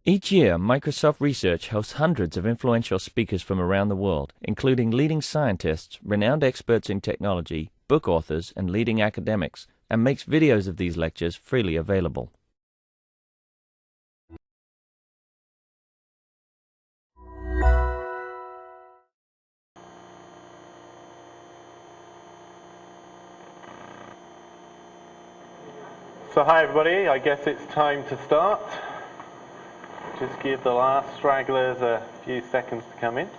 Each year, Microsoft Research hosts hundreds of influential speakers from around the world, including leading scientists, renowned experts in technology, book authors, and leading academics, and makes videos of these lectures freely available. So hi everybody, I guess it's time to start. Just give the last stragglers a few seconds to come in.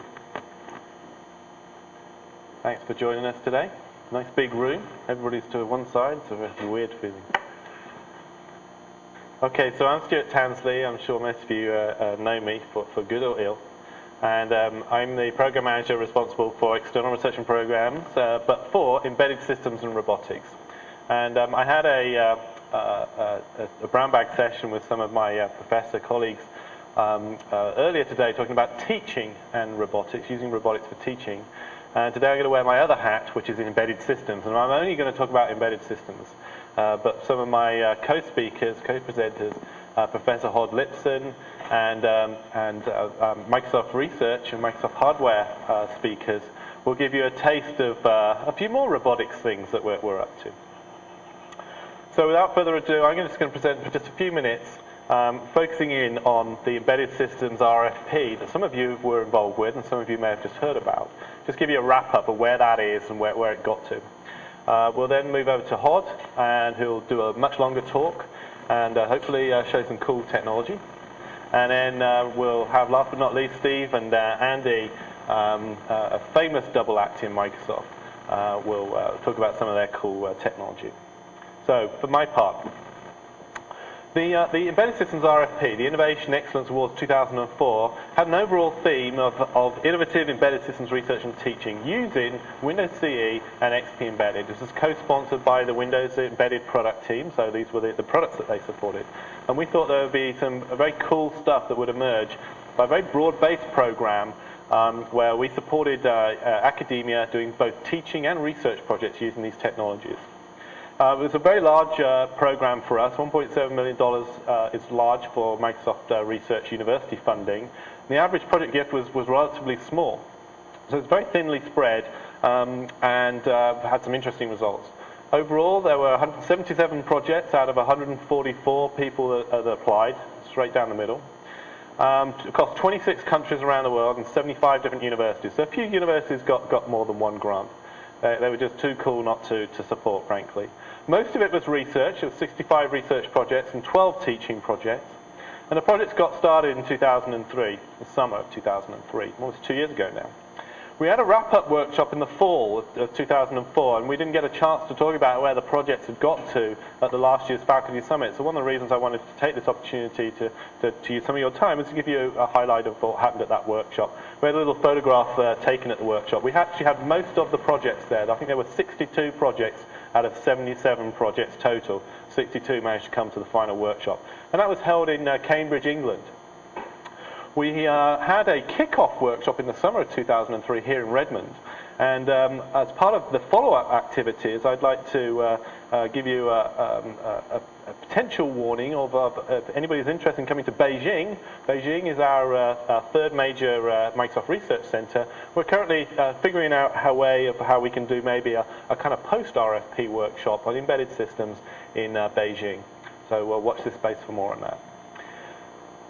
Thanks for joining us today. Nice big room, everybody's to one side, so it's a weird feeling. Okay, so I'm Stewart Tansley. I'm sure most of you know me for good or ill. And I'm the Program Manager responsible for external research and programs, but for Embedded Systems and Robotics. And I had a brown bag session with some of my professor colleagues earlier today talking about teaching and robotics, using robotics for teaching. And today I'm going to wear my other hat, which is in embedded systems. And I'm only going to talk about embedded systems. But some of my co-speakers, co-presenters, Professor Hod Lipson and Microsoft Research and Microsoft Hardware speakers will give you a taste of a few more robotics things that we're up to. So without further ado, I'm just going to present for just a few minutes, focusing in on the Embedded Systems RFP that some of you were involved with and some of you may have just heard about. Just give you a wrap-up of where that is and where it got to. We'll then move over to Hod, and who'll do a much longer talk and hopefully show some cool technology. And then we'll have, last but not least, Steve and Andy, a famous double act in Microsoft, will talk about some of their cool technology. So, for my part, the Embedded Systems RFP, the Innovation Excellence Awards 2004, had an overall theme of innovative embedded systems research and teaching using Windows CE and XP Embedded. This was co-sponsored by the Windows Embedded product team, so these were the products that they supported. And we thought there would be some very cool stuff that would emerge by a very broad-based program where we supported academia doing both teaching and research projects using these technologies. It was a very large program for us. $1.7 million is large for Microsoft Research University funding. The average project gift was relatively small. So it's very thinly spread and had some interesting results. Overall, there were 177 projects out of 144 people that applied, straight down the middle. Across 26 countries around the world and 75 different universities. So a few universities got more than one grant. They were just too cool not to support, frankly. Most of it was research. It was 65 research projects and 12 teaching projects. And the projects got started in 2003, the summer of 2003, almost 2 years ago now. We had a wrap-up workshop in the fall of 2004, and we didn't get a chance to talk about where the projects had got to at the last year's faculty summit. So one of the reasons I wanted to take this opportunity to use some of your time is to give you a highlight of what happened at that workshop. We had a little photograph taken at the workshop. We actually had most of the projects there. I think there were 62 projects out of 77 projects total. 62 managed to come to the final workshop. And that was held in Cambridge, England. We had a kick-off workshop in the summer of 2003 here in Redmond, and as part of the follow-up activities, I'd like to give you a potential warning of if anybody's interested in coming to Beijing. Beijing is our third major Microsoft Research Center. We're currently figuring out how we can do maybe a kind of post-RFP workshop on embedded systems in Beijing. So we'll watch this space for more on that.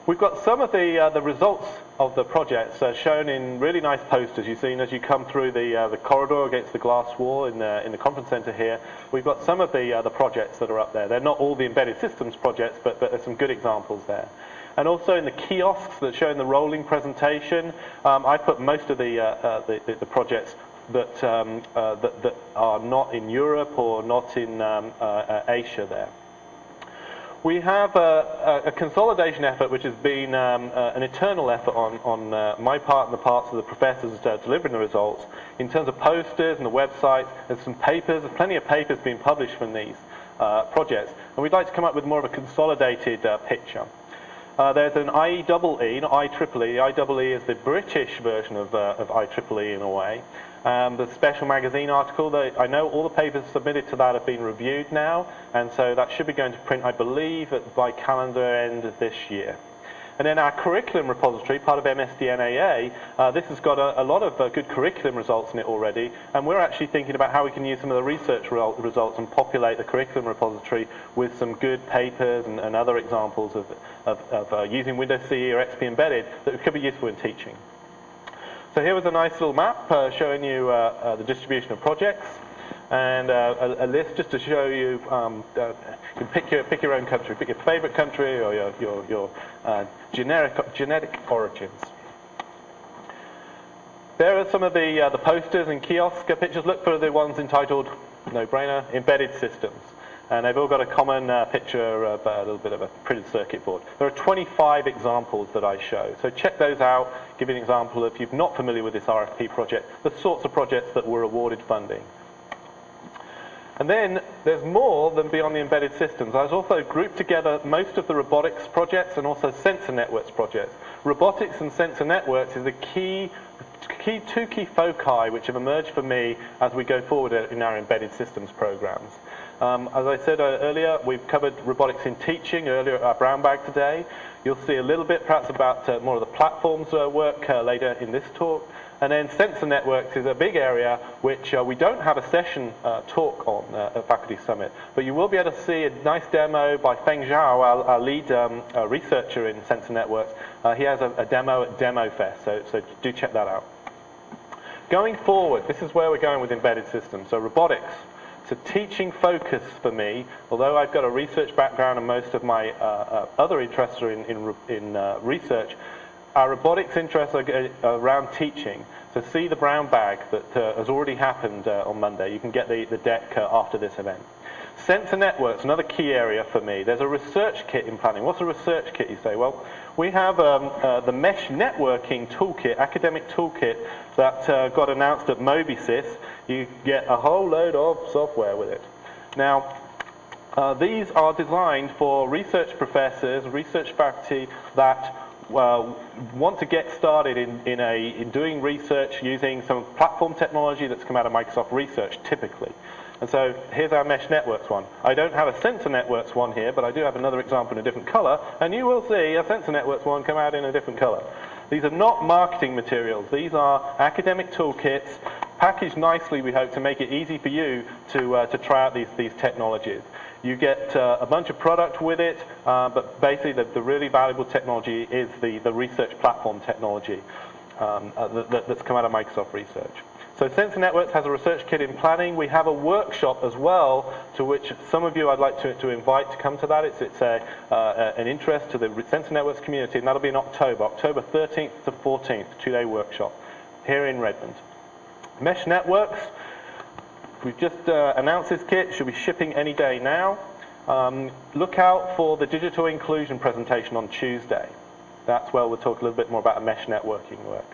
We've got some of the results of the projects shown in really nice posters. You've seen as you come through the corridor against the glass wall in the conference center here. We've got some of the projects that are up there. They're not all the embedded systems projects, but there's some good examples there. And also in the kiosks that show in the rolling presentation, I put most of the projects that are not in Europe or not in Asia there. We have a consolidation effort which has been an eternal effort on my part and the parts of the professors delivering the results. In terms of posters and the websites, there's some papers, there's plenty of papers being published from these projects. And we'd like to come up with more of a consolidated picture. There's an IEEE, not IEEE. IEEE is the British version of IEEE in a way. The special magazine article, I know all the papers submitted to that have been reviewed now, and so that should be going to print, I believe, by calendar end of this year. And then our curriculum repository, part of Msdn, this has got a lot of good curriculum results in it already, and we're actually thinking about how we can use some of the research results and populate the curriculum repository with some good papers and other examples of using Windows CE or XP Embedded that could be useful in teaching. So here was a nice little map showing you the distribution of projects, and a list just to show you. You can pick your own country, pick your favorite country or your genetic origins. There are some of the posters and kiosk pictures. Look for the ones entitled, no-brainer, Embedded Systems. And they've all got a common picture of a little bit of a printed circuit board. There are 25 examples that I show. So check those out. Give you an example if you're not familiar with this RFP project, the sorts of projects that were awarded funding. And then there's more than beyond the embedded systems. I've also grouped together most of the robotics projects and also sensor networks projects. Robotics and sensor networks is the two key foci which have emerged for me as we go forward in our embedded systems programs. As I said earlier, we've covered robotics in teaching earlier at our brown bag today. You'll see a little bit perhaps about more of the platforms work later in this talk. And then sensor networks is a big area which we don't have a session talk on at Faculty Summit, but you will be able to see a nice demo by Feng Zhao, our lead researcher in sensor networks. He has a demo at DemoFest, so do check that out. Going forward, this is where we're going with embedded systems. So robotics. It's a teaching focus for me, although I've got a research background and most of my other interests are in research. Our robotics interests are around teaching. So see the brown bag that has already happened on Monday. You can get the deck after this event. Sensor networks, another key area for me. There's a research kit in planning. What's a research kit, you say? Well, we have the mesh networking toolkit, academic toolkit, that got announced at MobiSys. You get a whole load of software with it. Now, these are designed for research professors, research faculty that want to get started in doing research using some platform technology that's come out of Microsoft Research, typically. And so here's our mesh networks one. I don't have a sensor networks one here, but I do have another example in a different color, and you will see a sensor networks one come out in a different color. These are not marketing materials. These are academic toolkits packaged nicely, we hope, to make it easy for you to try out these technologies. You get a bunch of product with it, but basically the really valuable technology is the research platform technology that's come out of Microsoft Research. So Sensor Networks has a research kit in planning. We have a workshop as well, to which some of you I'd like to invite to come to that. It's an interest to the Sensor Networks community, and that'll be in October 13th to 14th, 2-day workshop here in Redmond. Mesh Networks. We've just announced this kit, should be shipping any day now. Look out for the digital inclusion presentation on Tuesday. That's where we'll talk a little bit more about mesh networking work.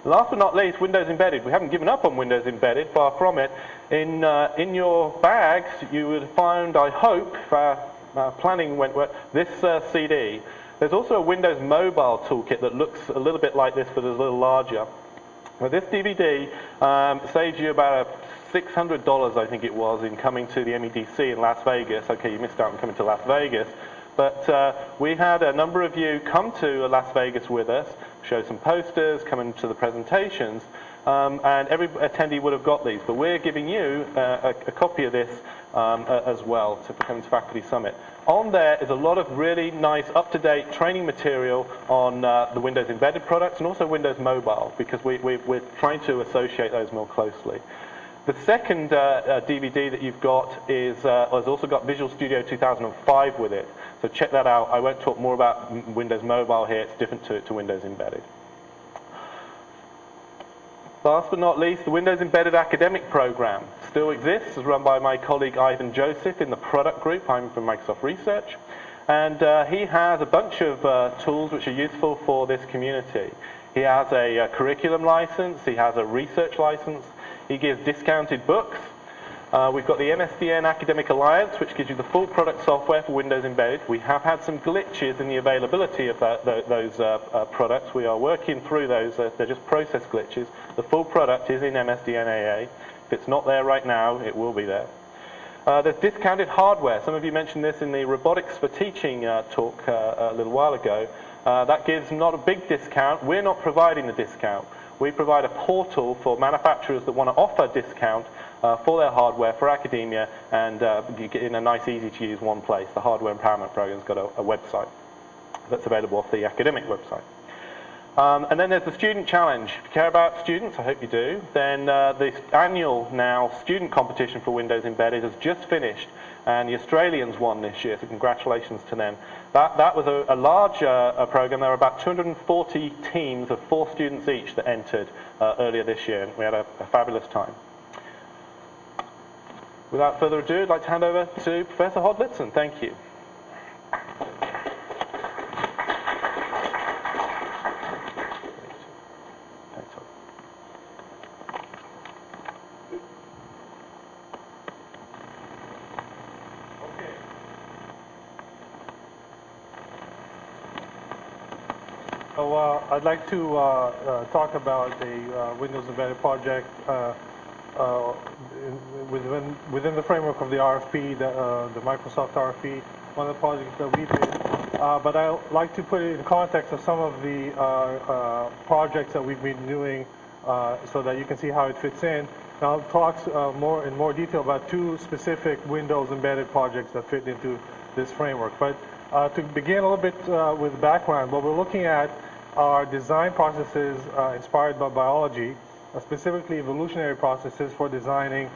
Last but not least, Windows Embedded. We haven't given up on Windows Embedded, far from it. In your bags, you would find, I hope, if our planning went well, this CD. There's also a Windows Mobile toolkit that looks a little bit like this, but is a little larger. Now, this DVD saves you about $600, I think it was, in coming to the MEDC in Las Vegas. Okay, you missed out on coming to Las Vegas. But we had a number of you come to Las Vegas with us, show some posters, come into the presentations, and every attendee would have got these. But we're giving you a copy of this as well to come to Faculty Summit. On there is a lot of really nice, up-to-date training material on the Windows Embedded products and also Windows Mobile, because we're trying to associate those more closely. The second DVD that you've got has also got Visual Studio 2005 with it. So check that out. I won't talk more about Windows Mobile here. It's different to Windows Embedded. Last but not least, the Windows Embedded Academic Program still exists. It's run by my colleague Ivan Joseph in the product group. I'm from Microsoft Research. And he has a bunch of tools which are useful for this community. He has a curriculum license. He has a research license. He gives discounted books. We've got the Msdn Academic Alliance, which gives you the full product software for Windows Embedded. We have had some glitches in the availability of those products. We are working through those. They're just process glitches. The full product is in Msdn. If it's not there right now, it will be there. There's discounted hardware. Some of you mentioned this in the Robotics for Teaching talk a little while ago. That gives not a big discount. We're not providing the discount. We provide a portal for manufacturers that want to offer discount for their hardware for academia, and you get in a nice, easy-to-use one place. The Hardware Empowerment Program's got a website that's available off the academic website. And then there's the Student Challenge. If you care about students, I hope you do, then the annual now student competition for Windows Embedded has just finished, and the Australians won this year, so congratulations to them. That was a large program. There were about 240 teams of 4 students each that entered earlier this year, and we had a fabulous time. Without further ado, I'd like to hand over to Professor Hod Lipson. Thank you. I'd like to talk about a Windows Embedded project within the framework of the RFP, the Microsoft RFP, one of the projects that we did. But I'd like to put it in context of some of the projects that we've been doing so that you can see how it fits in. And I'll talk in more detail about 2 specific Windows Embedded projects that fit into this framework. But to begin a little bit with background, what we're looking at are design processes inspired by biology, specifically evolutionary processes for designing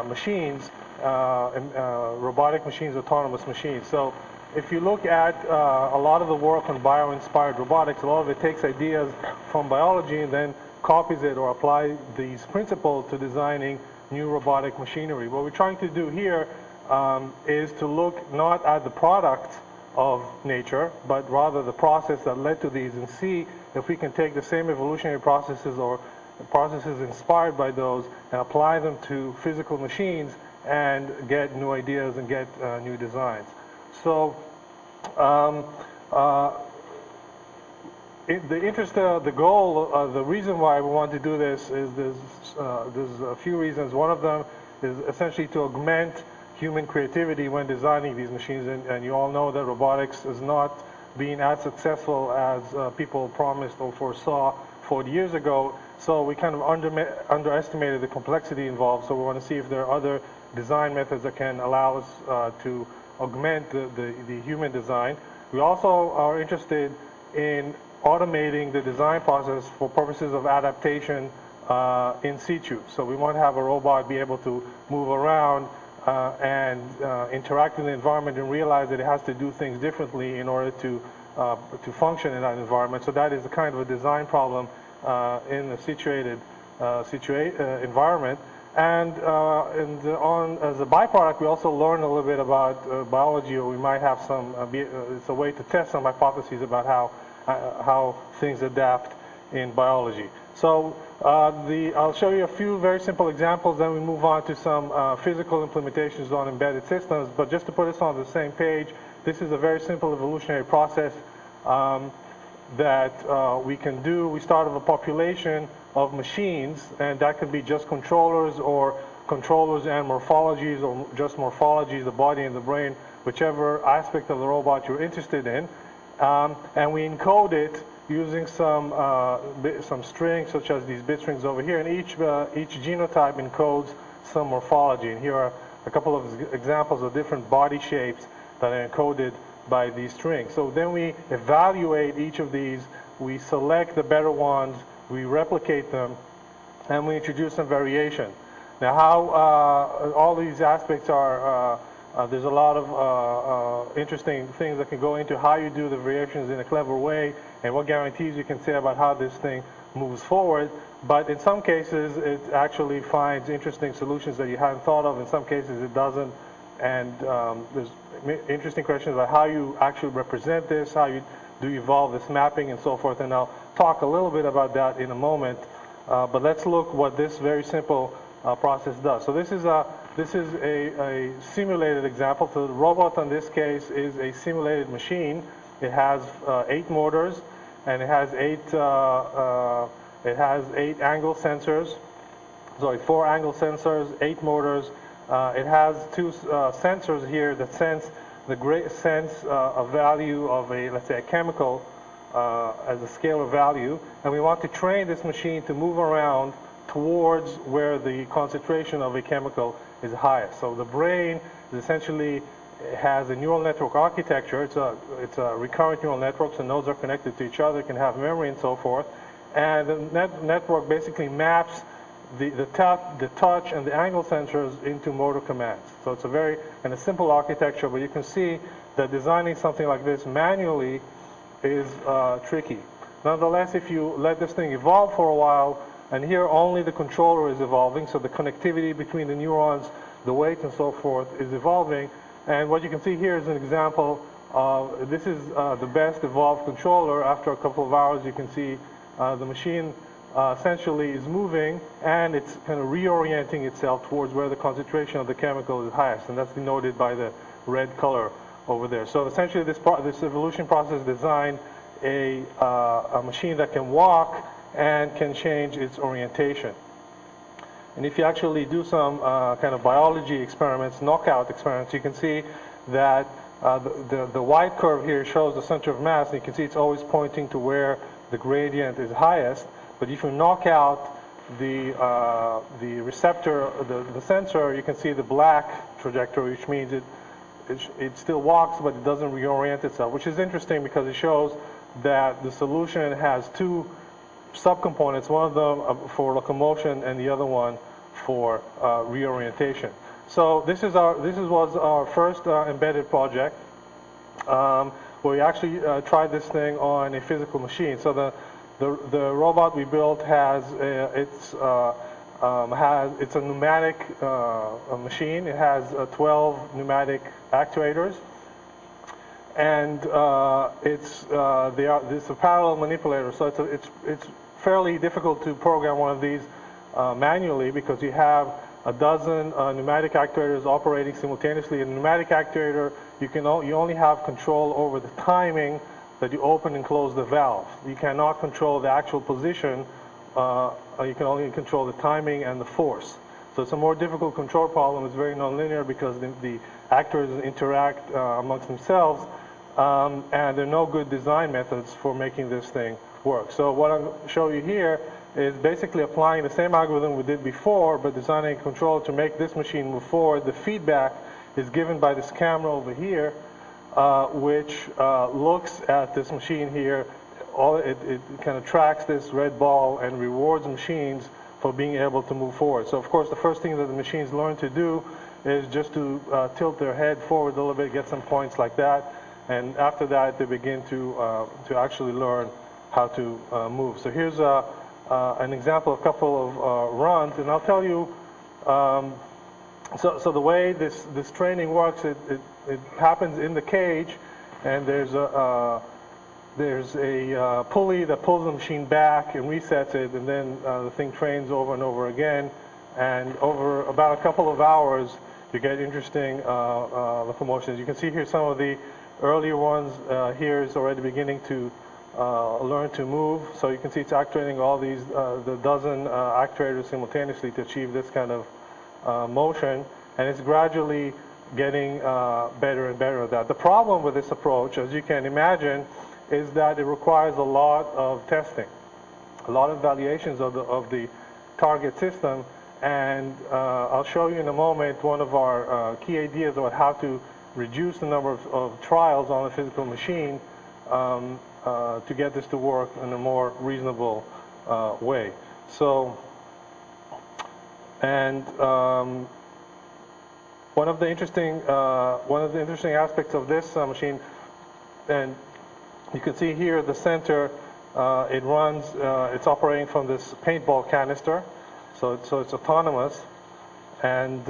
machines, robotic machines, autonomous machines. So if you look at a lot of the work on bio-inspired robotics, a lot of it takes ideas from biology and then copies it or applies these principles to designing new robotic machinery. What we're trying to do here is to look not at the product of nature, but rather the process that led to these, and see if we can take the same evolutionary processes or processes inspired by those and apply them to physical machines and get new ideas and get new designs. So the goal, the reason why we want to do this is there's a few reasons. One of them is essentially to augment human creativity when designing these machines, and you all know that robotics is not being as successful as people promised or foresaw 40 years ago. So we kind of underestimated the complexity involved, so we want to see if there are other design methods that can allow us to augment the human design. We also are interested in automating the design process for purposes of adaptation in situ. So we want to have a robot be able to move around and interact in the environment and realize that it has to do things differently in order to function in that environment. So that is a kind of a design problem in a situated environment. And as a byproduct, we also learn a little bit about biology, or we might have some, it's a way to test some hypotheses about how things adapt in biology. So I'll show you a few very simple examples, then we move on to some physical implementations on embedded systems. But just to put us on the same page, this is a very simple evolutionary process that we can do. We start with a population of machines, and that could be just controllers or controllers and morphologies, or just morphologies, the body and the brain, whichever aspect of the robot you're interested in. And we encode it using some strings, such as these bit strings over here, and each genotype encodes some morphology. And here are a couple of examples of different body shapes that are encoded by these strings. So then we evaluate each of these, we select the better ones, we replicate them, and we introduce some variation. Now how all these aspects are, there's a lot of interesting things that can go into how you do the variations in a clever way, and what guarantees you can say about how this thing moves forward. But in some cases, it actually finds interesting solutions that you hadn't thought of. In some cases, it doesn't. And there's interesting questions about how you actually represent this, how you do evolve this mapping, and so forth. And I'll talk a little bit about that in a moment. But let's look what this very simple process does. So this is a simulated example. So the robot in this case is a simulated machine. It has 8 motors, and it has 8 angle sensors. Sorry, 4 angle sensors, 8 motors. It has 2 sensors here that sense a value of let's say a chemical as a scalar value, and we want to train this machine to move around towards where the concentration of a chemical is highest. So the brain is essentially has a neural network architecture. It's a recurrent neural network, so nodes are connected to each other, can have memory and so forth. And the network basically maps the touch and the angle sensors into motor commands. So it's a very kind of simple architecture, but you can see that designing something like this manually is tricky. Nonetheless, if you let this thing evolve for a while, and here only the controller is evolving, so the connectivity between the neurons, the weight and so forth is evolving. And what you can see here is an example of, this is the best evolved controller. After a couple of hours, you can see the machine essentially is moving, and it's kind of reorienting itself towards where the concentration of the chemical is highest, and that's denoted by the red color over there. So essentially this evolution process designed a machine that can walk and can change its orientation. And if you actually do some kind of biology experiments, knockout experiments, you can see that the white curve here shows the center of mass, and you can see it's always pointing to where the gradient is highest. But if you knock out the receptor, the sensor, you can see the black trajectory, which means it still walks, but it doesn't reorient itself, which is interesting because it shows that the solution has two subcomponents, one of them for locomotion and the other one for reorientation. So this was our first embedded project where we actually tried this thing on a physical machine. So the robot we built it's a pneumatic machine. It has 12 pneumatic actuators, and it's a parallel manipulator. So it's fairly difficult to program one of these manually because you have a dozen pneumatic actuators operating simultaneously. In a pneumatic actuator, you only have control over the timing that you open and close the valve. You cannot control the actual position. You can only control the timing and the force. So it's a more difficult control problem. It's very nonlinear because the actors interact amongst themselves, and there are no good design methods for making this thing work. So what I'm going to show you here is basically applying the same algorithm we did before, but designing a controller to make this machine move forward. The feedback is given by this camera over here, which looks at this machine here. It kind of tracks this red ball and rewards machines for being able to move forward. So of course the first thing that the machines learn to do is just to tilt their head forward a little bit, get some points like that, and after that they begin to actually learn how to move. So here's an example of a couple of runs, and I'll tell you, so the way this training works, it happens in the cage, and there's a pulley that pulls the machine back and resets it, and then the thing trains over and over again, and over about a couple of hours you get interesting locomotions. You can see here some of the earlier ones. Here is already beginning to learn to move, so you can see it's actuating all these the dozen actuators simultaneously to achieve this kind of motion, and it's gradually getting better and better at that. The problem with this approach, as you can imagine, is that it requires a lot of testing, a lot of evaluations of the target system, and I'll show you in a moment one of our key ideas about how to reduce the number of trials on a physical machine to get this to work in a more reasonable way. So, and one of the interesting aspects of this machine, and you can see here the center, it runs, it's operating from this paintball canister, so it's autonomous, and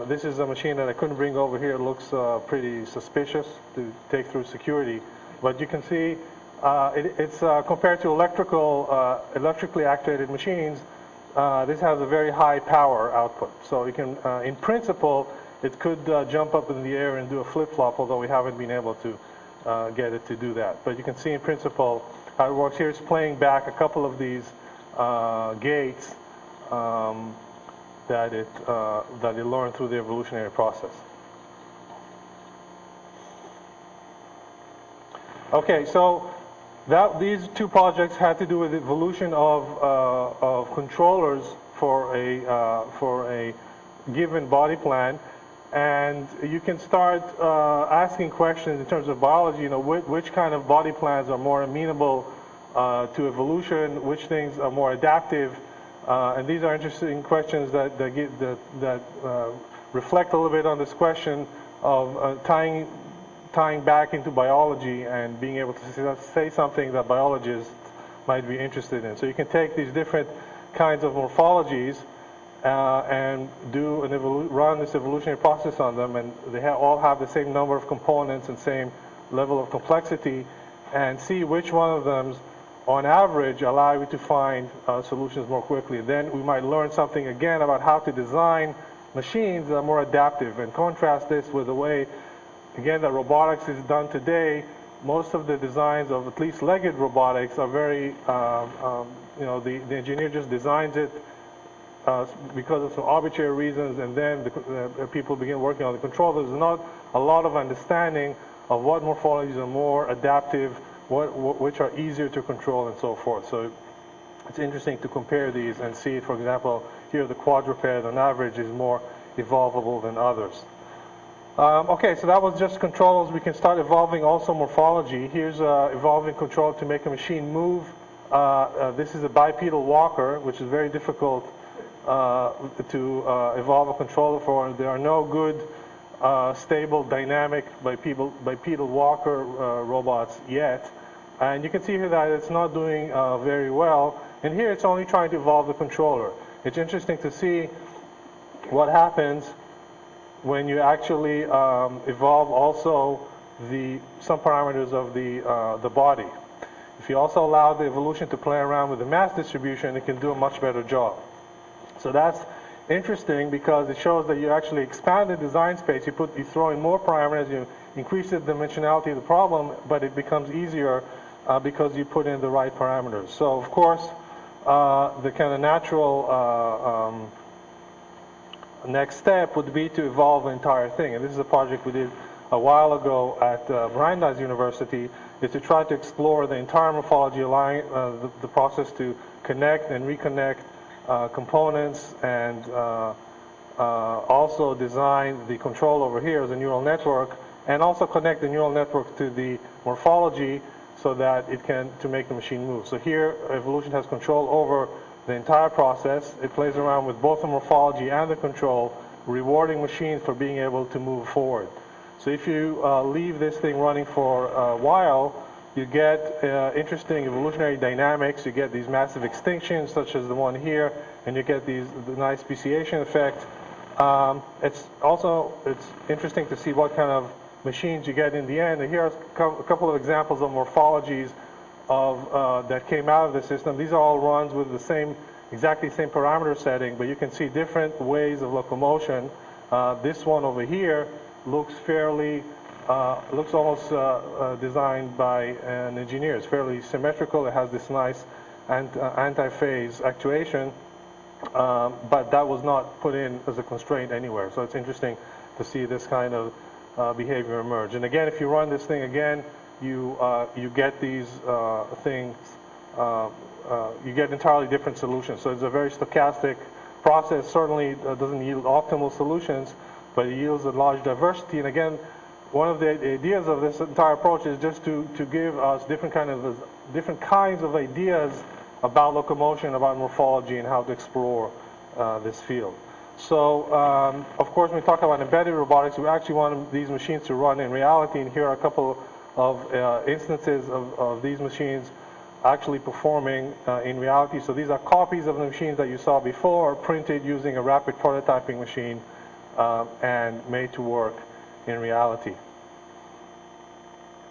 this is a machine that I couldn't bring over here. It looks pretty suspicious to take through security, but you can see it's compared to electrically actuated machines, this has a very high power output. So you can, in principle, it could jump up in the air and do a flip-flop, although we haven't been able to get it to do that. But you can see in principle how it works. Here it's playing back a couple of these gates that it learned through the evolutionary process. Okay, so These two projects had to do with the evolution of controllers for a given body plan. And you can start asking questions in terms of biology, you know, which kind of body plans are more amenable to evolution, which things are more adaptive. And these are interesting questions that reflect a little bit on this question of tying back into biology and being able to say something that biologists might be interested in. So you can take these different kinds of morphologies and run this evolutionary process on them, and they all have the same number of components and same level of complexity, and see which one of them, on average, allow you to find solutions more quickly. Then we might learn something again about how to design machines that are more adaptive, and contrast this with the way, again, that robotics is done today. Most of the designs of at least legged robotics are very, you know, the engineer just designs it because of some arbitrary reasons, and then the people begin working on the control. There's not a lot of understanding of what morphologies are more adaptive, which are easier to control, and so forth. So it's interesting to compare these and see, for example, here the quadruped on average is more evolvable than others. Okay, so that was just controls. We can start evolving also morphology. Here's evolving control to make a machine move. This is a bipedal walker, which is very difficult to evolve a controller for. There are no good stable dynamic bipedal walker robots yet. And you can see here that it's not doing very well. And here it's only trying to evolve the controller. It's interesting to see what happens when you actually evolve also some parameters of the body. If you also allow the evolution to play around with the mass distribution, it can do a much better job. So that's interesting because it shows that you actually expand the design space. You throw in more parameters, you increase the dimensionality of the problem, but it becomes easier because you put in the right parameters. So of course, the kind of natural next step would be to evolve the entire thing. And this is a project we did a while ago at Brandeis University, is to try to explore the entire morphology, allowing the process to connect and reconnect components, and also design the control over here as a neural network, and also connect the neural network to the morphology so that it can make the machine move. So here, evolution has control over the entire process. It plays around with both the morphology and the control, rewarding machines for being able to move forward. So if you leave this thing running for a while, you get interesting evolutionary dynamics. You get these massive extinctions, such as the one here, and you get the nice speciation effect. It's interesting to see what kind of machines you get in the end. And here are a couple of examples of morphologies that came out of the system. These are all runs with the exactly same parameter setting, but you can see different ways of locomotion. This one over here looks almost designed by an engineer. It's fairly symmetrical. It has this nice anti-phase actuation, but that was not put in as a constraint anywhere. So it's interesting to see this kind of behavior emerge. And again, if you run this thing again, you get these things. You get entirely different solutions. So it's a very stochastic process. Certainly doesn't yield optimal solutions, but it yields a large diversity. And again, one of the ideas of this entire approach is just to give us different kinds of ideas about locomotion, about morphology, and how to explore this field. So, of course, when we talk about embedded robotics, we actually want these machines to run in reality, and here are a couple of instances of these machines actually performing in reality. So these are copies of the machines that you saw before, printed using a rapid prototyping machine and made to work in reality.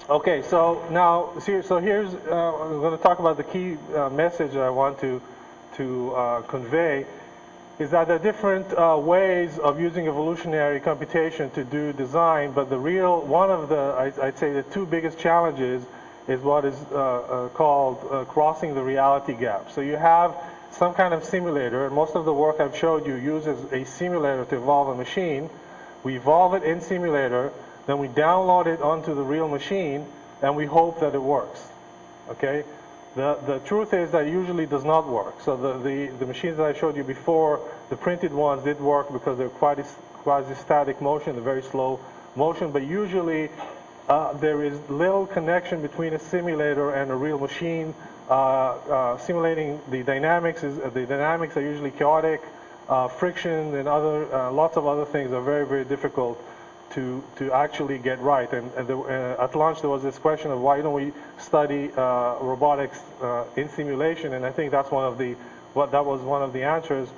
Okay, so now, here's, I'm going to talk about the key message that I want to convey, is that there are different ways of using evolutionary computation to do design, but one of the, I'd say the two biggest challenges is what is called crossing the reality gap. So you have some kind of simulator, and most of the work I've showed you uses a simulator to evolve a machine. We evolve it in simulator, then we download it onto the real machine, and we hope that it works. okay? The truth is that it usually does not work. So the machines that I showed you before, the printed ones did work because they're quasi-static motion, they're very slow motion, but usually there is little connection between a simulator and a real machine. Simulating the dynamics are usually chaotic. Friction and lots of other things are very, very difficult to actually get right. And at lunch there was this question of why don't we study robotics in simulation, and I think that's that was one of the answers.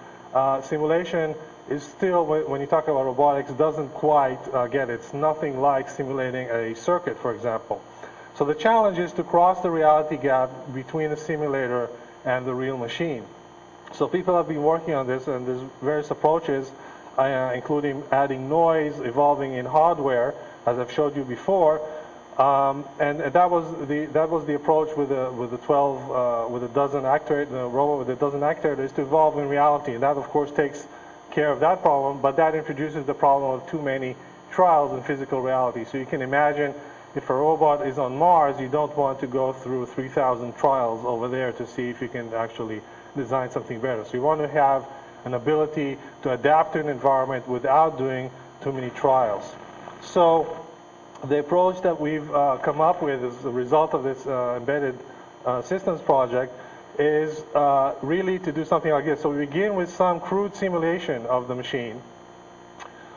Simulation is still, when you talk about robotics, doesn't quite get it. It's nothing like simulating a circuit, for example. So the challenge is to cross the reality gap between the simulator and the real machine. So people have been working on this, and there's various approaches, including adding noise, evolving in hardware, as I've showed you before. And that was the approach with the dozen actuators, the robot with the dozen actuators, to evolve in reality. And that, of course, takes care of that problem, but that introduces the problem of too many trials in physical reality. So you can imagine if a robot is on Mars, you don't want to go through 3,000 trials over there to see if you can actually design something better. So you want to have an ability to adapt to an environment without doing too many trials. So the approach that we've come up with as a result of this embedded systems project is really to do something like this. So we begin with some crude simulation of the machine.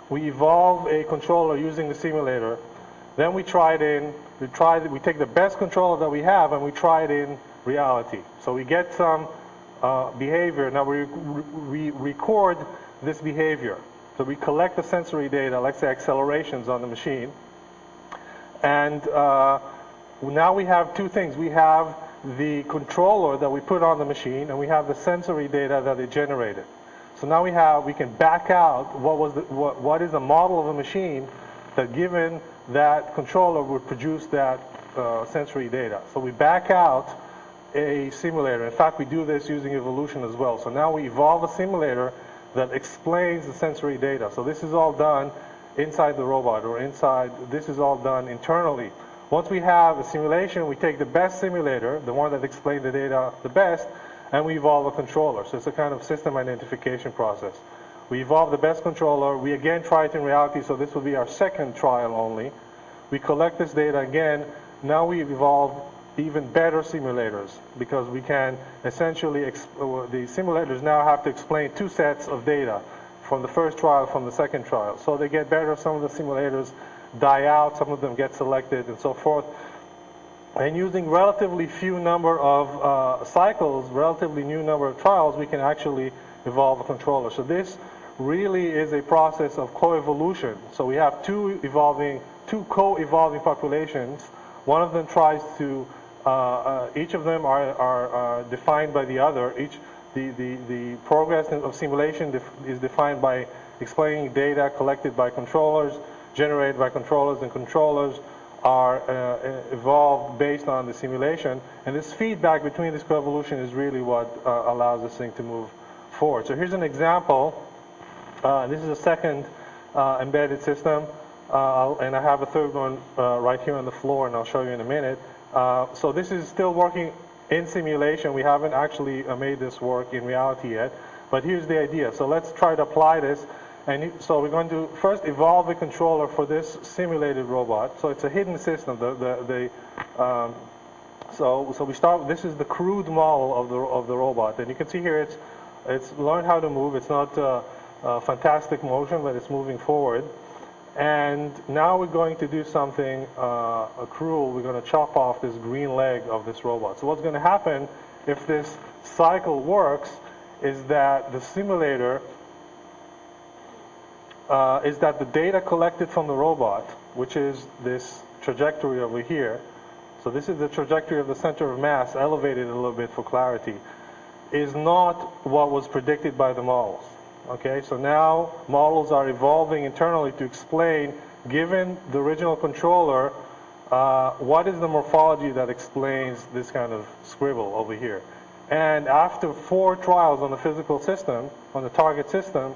We evolve a controller using the simulator. Then we try it in, we take the best controller that we have and we try it in reality. So we get some behavior. Now we record this behavior. So we collect the sensory data, let's say accelerations on the machine. And now we have two things. We have the controller that we put on the machine, and we have the sensory data that it generated. So now we can back out what is a model of a machine that, given that controller, would produce that sensory data. So we back out a simulator. In fact, we do this using evolution as well. So now we evolve a simulator that explains the sensory data. So this is all done inside the robot, or this is all done internally. Once we have a simulation, we take the best simulator, the one that explains the data the best, and we evolve a controller. So it's a kind of system identification process. We evolve the best controller. We again try it in reality, so this will be our second trial only. We collect this data again. Now we evolve even better simulators, because we can essentially, the simulators now have to explain two sets of data from the first trial, from the second trial. So they get better. Some of the simulators die out, some of them get selected, and so forth. And using relatively few number of cycles, relatively new number of trials, we can actually evolve a controller. So this really is a process of coevolution. So we have two co-evolving populations. One of them tries to, each of them are defined by the other. The progress of simulation is defined by explaining data collected by controllers, generated by controllers, and controllers are evolved based on the simulation. And this feedback between this coevolution is really what allows this thing to move forward. So here's an example. This is a second embedded system, and I have a third one right here on the floor, and I'll show you in a minute. So this is still working in simulation. We haven't actually made this work in reality yet, but here's the idea. So let's try to apply this. And so we're going to first evolve a controller for this simulated robot. So it's a hidden system. So we start. This is the crude model of the robot, and you can see here it's learned how to move. It's not fantastic motion, but it's moving forward. And now we're going to do something cruel. We're going to chop off this green leg of this robot. So what's going to happen if this cycle works is that the simulator is that the data collected from the robot, which is this trajectory over here, so this is the trajectory of the center of mass, elevated a little bit for clarity, is not what was predicted by the models. Okay, so now models are evolving internally to explain, given the original controller, what is the morphology that explains this kind of scribble over here. And after 4 trials on the physical system, on the target system,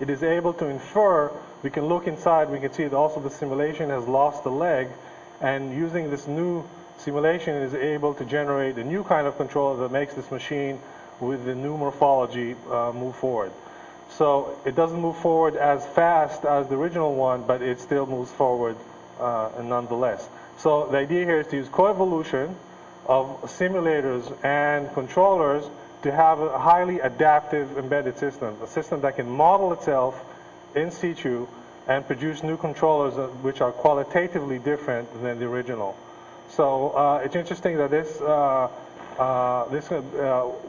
it is able to infer. We can look inside, we can see that also the simulation has lost the leg, and using this new simulation is able to generate a new kind of controller that makes this machine with the new morphology move forward. So it doesn't move forward as fast as the original one, but it still moves forward nonetheless. So the idea here is to use coevolution of simulators and controllers to have a highly adaptive embedded system, a system that can model itself in situ and produce new controllers which are qualitatively different than the original. So it's interesting that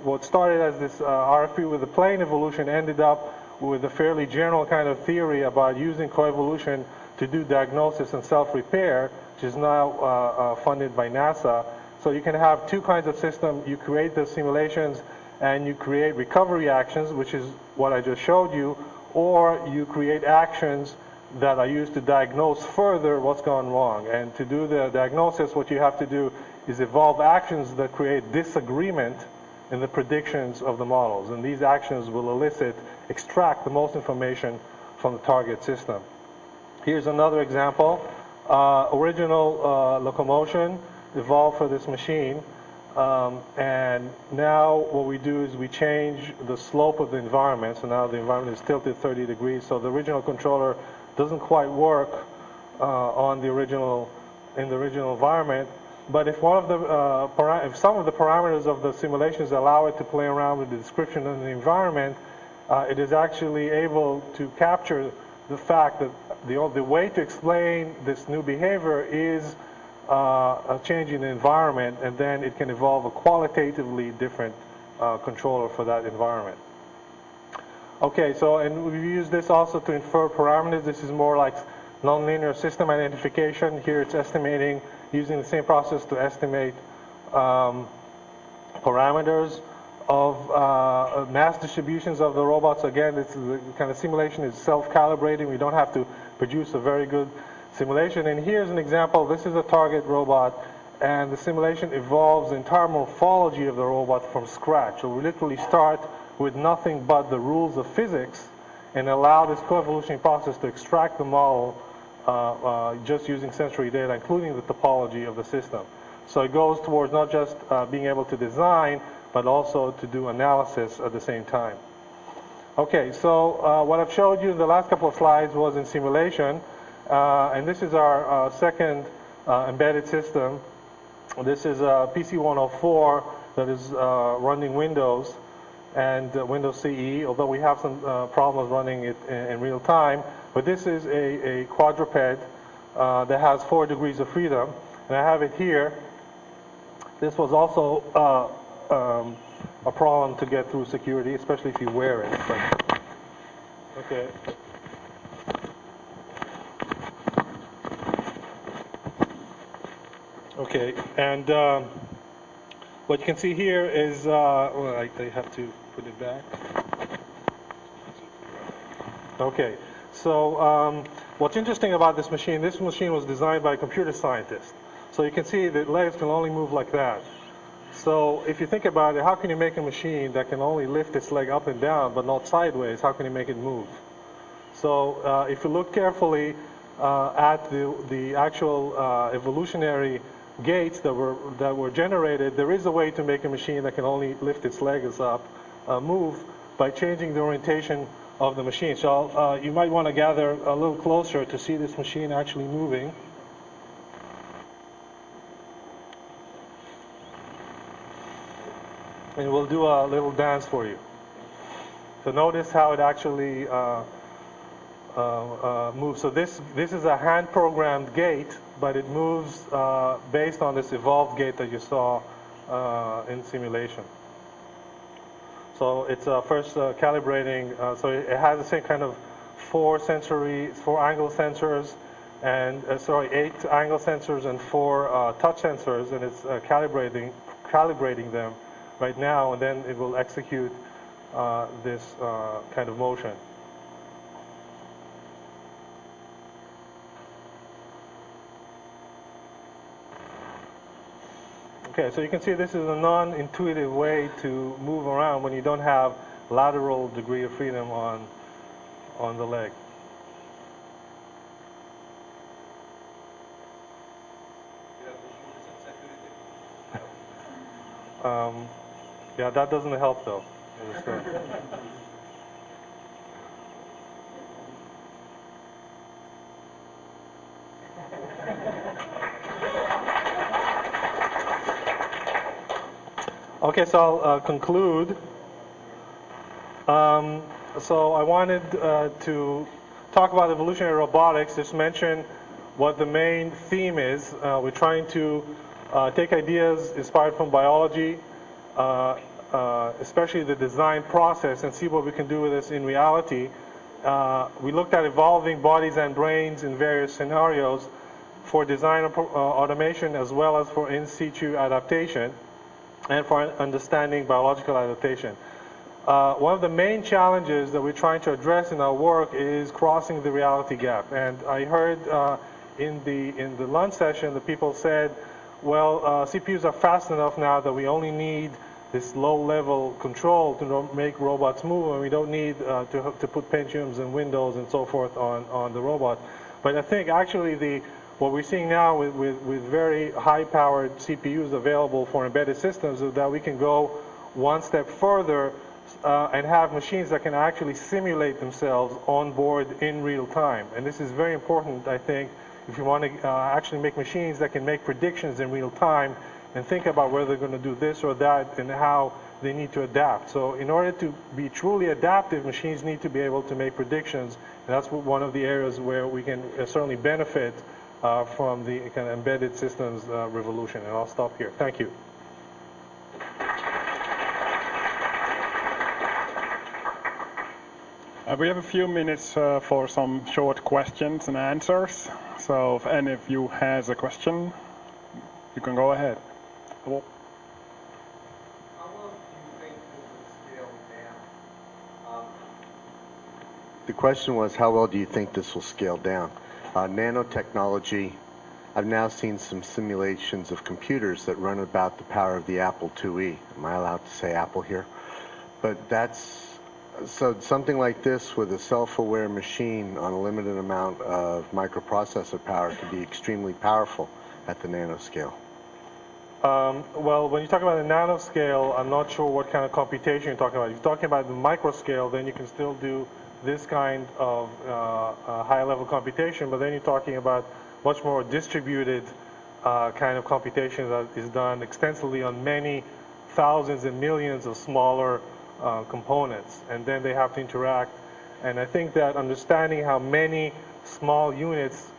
what started as this RFP with the plane evolution ended up with a fairly general kind of theory about using coevolution to do diagnosis and self-repair, which is now funded by NASA. So you can have two kinds of systems. You create the simulations and you create recovery actions, which is what I just showed you, or you create actions that are used to diagnose further what's gone wrong. And to do the diagnosis, what you have to do is evolve actions that create disagreement in the predictions of the models. And these actions will extract the most information from the target system. Here's another example. Original locomotion evolved for this machine. And now what we do is we change the slope of the environment. So now the environment is tilted 30 degrees. So the original controller doesn't quite work in the original environment. But if one of the if some of the parameters of the simulations allow it to play around with the description of the environment, it is actually able to capture the fact that the way to explain this new behavior is a change in the environment, and then it can evolve a qualitatively different controller for that environment. Okay, so and we've used this also to infer parameters. This is more like nonlinear system identification. Here it's estimating, using the same process to estimate parameters of mass distributions of the robots. Again, it's the kind of simulation is self-calibrating. We don't have to produce a very good simulation. And here's an example. This is a target robot, and the simulation evolves the entire morphology of the robot from scratch. So we literally start with nothing but the rules of physics and allow this coevolutionary process to extract the model just using sensory data, including the topology of the system. So it goes towards not just being able to design, but also to do analysis at the same time. Okay, so what I've showed you in the last couple of slides was in simulation, and this is our second embedded system. This is a PC104 that is running Windows and Windows CE, although we have some problems running it in real time. But this is a quadruped that has 4 degrees of freedom, and I have it here. This was also a problem to get through security, especially if you wear it. But, okay. Okay, and what you can see here is, well, I have to put it back. Okay, so what's interesting about this machine was designed by a computer scientist. So you can see the legs can only move like that. So if you think about it, how can you make a machine that can only lift its leg up and down but not sideways? How can you make it move? So if you look carefully at the actual evolutionary gates that were generated, there is a way to make a machine that can only lift its legs up, move by changing the orientation of the machine. So you might want to gather a little closer to see this machine actually moving. And we'll do a little dance for you. So notice how it actually moves. So this is a hand-programmed gate, but it moves based on this evolved gate that you saw in simulation. So it's first calibrating. So it has the same kind of 4 angle sensors, and 8 angle sensors and 4 touch sensors, and it's calibrating them right now, and then it will execute this kind of motion. Okay, so you can see this is a non-intuitive way to move around when you don't have lateral degree of freedom on the leg. Yeah, that doesn't help though. Okay, so I'll conclude. So I wanted to talk about evolutionary robotics, just mention what the main theme is. We're trying to take ideas inspired from biology, especially the design process, and see what we can do with this in reality. We looked at evolving bodies and brains in various scenarios for design automation as well as for in situ adaptation and for understanding biological adaptation. One of the main challenges that we're trying to address in our work is crossing the reality gap. And I heard in the lunch session that people said, well, CPUs are fast enough now that we only need this low-level control to make robots move, and we don't need to put Pentiums and Windows and so forth on the robot. But I think actually what we're seeing now with very high-powered CPUs available for embedded systems is that we can go one step further and have machines that can actually simulate themselves on board in real time. And this is very important, I think, if you want to actually make machines that can make predictions in real time and think about whether they're going to do this or that and how they need to adapt. So in order to be truly adaptive, machines need to be able to make predictions. And that's one of the areas where we can certainly benefit from the kind of embedded systems revolution. And I'll stop here. Thank you. We have a few minutes for some short questions and answers. So if any of you has a question, you can go ahead. Well, how well do you think this will scale down? The question was, how well do you think this will scale down? Nanotechnology, I've now seen some simulations of computers that run about the power of the Apple IIe. Am I allowed to say Apple here? But so something like this with a self-aware machine on a limited amount of microprocessor power could be extremely powerful at the nanoscale. Well, when you talk about the nanoscale, I'm not sure what kind of computation you're talking about. If you're talking about the microscale, then you can still do this kind of high-level computation, but then you're talking about much more distributed kind of computation that is done extensively on many thousands and millions of smaller components, and then they have to interact. And I think that understanding how many small units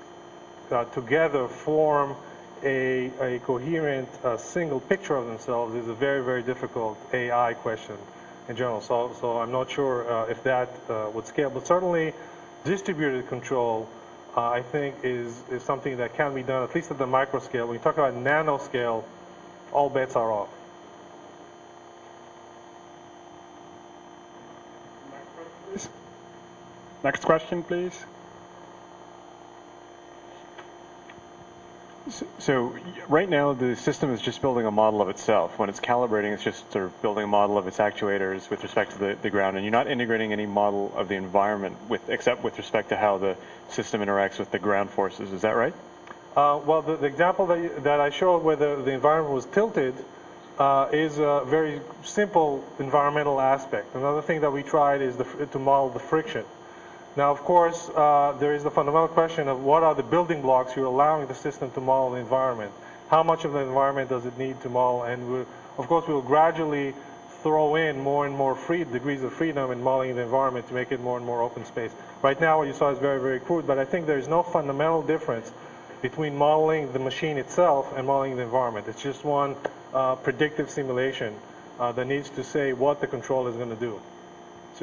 together form a coherent single picture of themselves is a very, very difficult AI question in general. So I'm not sure if that would scale, but certainly distributed control I think is something that can be done, at least at the micro scale. When you talk about nanoscale, all bets are off. next question, please. So right now the system is just building a model of itself. When it's calibrating, it's just sort of building a model of its actuators with respect to the ground, and you're not integrating any model of the environment except with respect to how the system interacts with the ground forces. Is that right? Well, the example that I showed where the environment was tilted is a very simple environmental aspect. Another thing that we tried is to model the friction. Now, of course, there is the fundamental question of what are the building blocks you're allowing the system to model the environment. How much of the environment does it need to model? And of course, we'll gradually throw in more and more degrees of freedom in modeling the environment to make it more and more open space. Right now, what you saw is very, very crude, but I think there is no fundamental difference between modeling the machine itself and modeling the environment. It's just one predictive simulation that needs to say what the controller is going to do.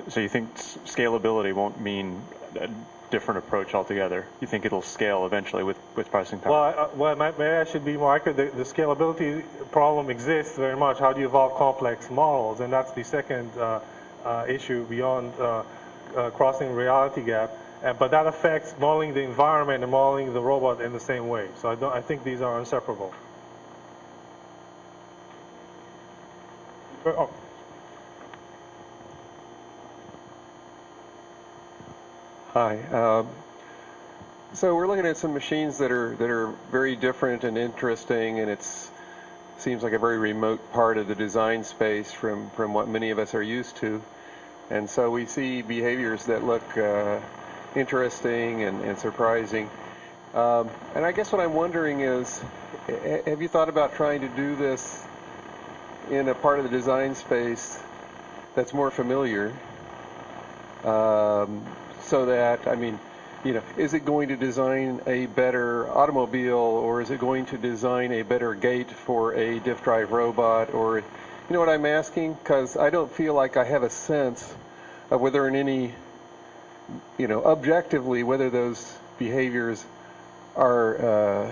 So you think scalability won't mean a different approach altogether? You think it'll scale eventually with processing power? Well, maybe I should be more accurate. The scalability problem exists very much. How do you evolve complex models? And that's the second issue beyond crossing the reality gap. But that affects modeling the environment and modeling the robot in the same way. So I think these are inseparable. Oh. Hi. So we're looking at some machines that are very different and interesting, and it's seems like a very remote part of the design space from what many of us are used to. And so we see behaviors that look interesting and surprising. And I guess what I'm wondering is, have you thought about trying to do this in a part of the design space that's more familiar? So that, I mean, you know, is it going to design a better automobile, or is it going to design a better gate for a diff drive robot? Or, you know what I'm asking? Because I don't feel like I have a sense of whether in any, you know, objectively, whether those behaviors are,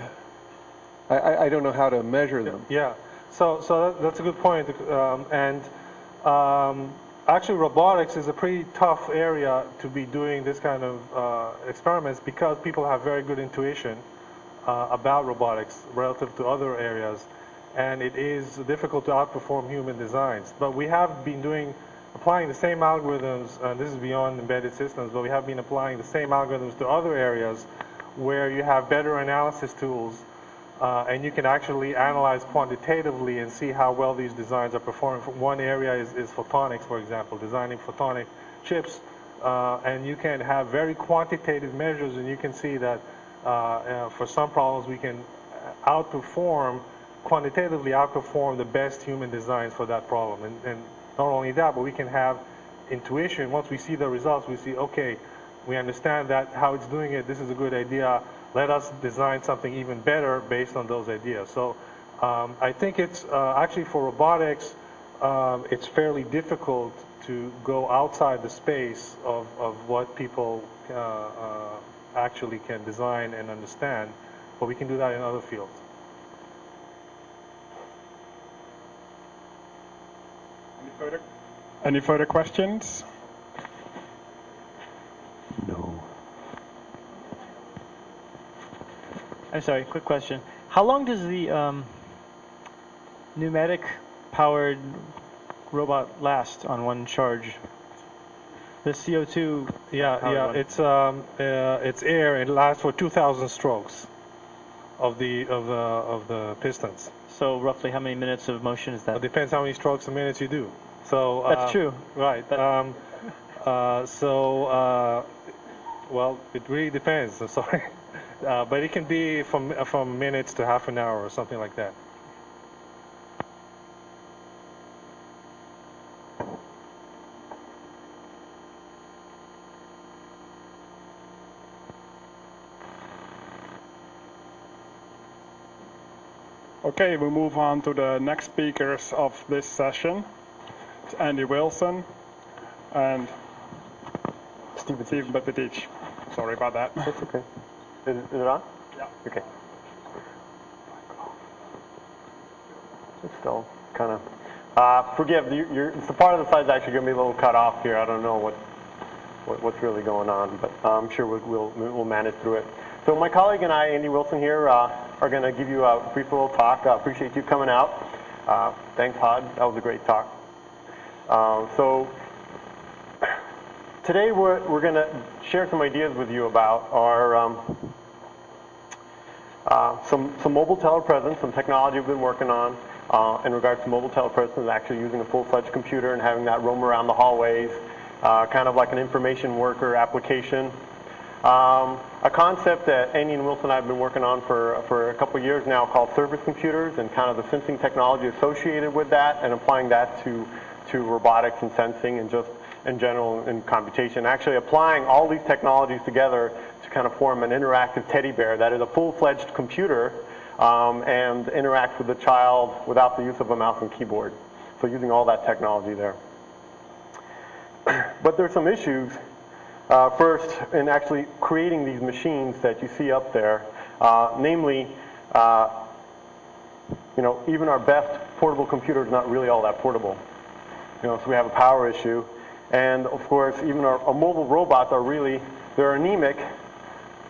I don't know how to measure them. Yeah, so that's a good point. Actually, robotics is a pretty tough area to be doing this kind of experiments, because people have very good intuition about robotics relative to other areas, and it is difficult to outperform human designs. But we have been applying the same algorithms, and this is beyond embedded systems, but we have been applying the same algorithms to other areas where you have better analysis tools, and you can actually analyze quantitatively and see how well these designs are performing. One area is photonics, for example, designing photonic chips, and you can have very quantitative measures, and you can see that for some problems we can quantitatively outperform the best human designs for that problem. And not only that, but we can have intuition. Once we see the results, we see, okay, we understand that how it's doing it, this is a good idea. Let us design something even better based on those ideas. So I think it's actually for robotics, it's fairly difficult to go outside the space of what people actually can design and understand, but we can do that in other fields. Any further questions? No. I'm sorry, quick question. How long does the pneumatic-powered robot last on one charge? The CO2. Yeah, it's air. It lasts for 2,000 strokes of the pistons. So roughly how many minutes of motion is that? It depends how many strokes a minute you do. So that's true, right? Well, it really depends. I'm sorry. But it can be from minutes to half an hour or something like that. Okay, we move on to the next speakers of this session. It's Andy Wilson and Steve Bathiche. Sorry about that. That's okay. Is it on? Yeah. Okay. It's still kind of. Forgive, the part of the slide's actually going to be a little cut off here. I don't know what's really going on, but I'm sure we'll manage through it. So my colleague and I, Andy Wilson here, are going to give you a brief little talk. I appreciate you coming out. Thanks, Hod. That was a great talk. So today we're going to share some ideas with you about our some mobile telepresence, some technology we've been working on in regards to mobile telepresence, actually using a full-fledged computer and having that roam around the hallways, kind of like an information worker application. A concept that Andy and Wilson and I have been working on for a couple of years now called service computers, and kind of the sensing technology associated with that, and applying that to robotics and sensing and just in general in computation. Actually applying all these technologies together to kind of form an interactive teddy bear that is a full-fledged computer and interacts with the child without the use of a mouse and keyboard. So using all that technology there. But there's some issues. First, in actually creating these machines that you see up there, namely, even our best portable computer is not really all that portable. So we have a power issue, and of course, even our mobile robots they're anemic,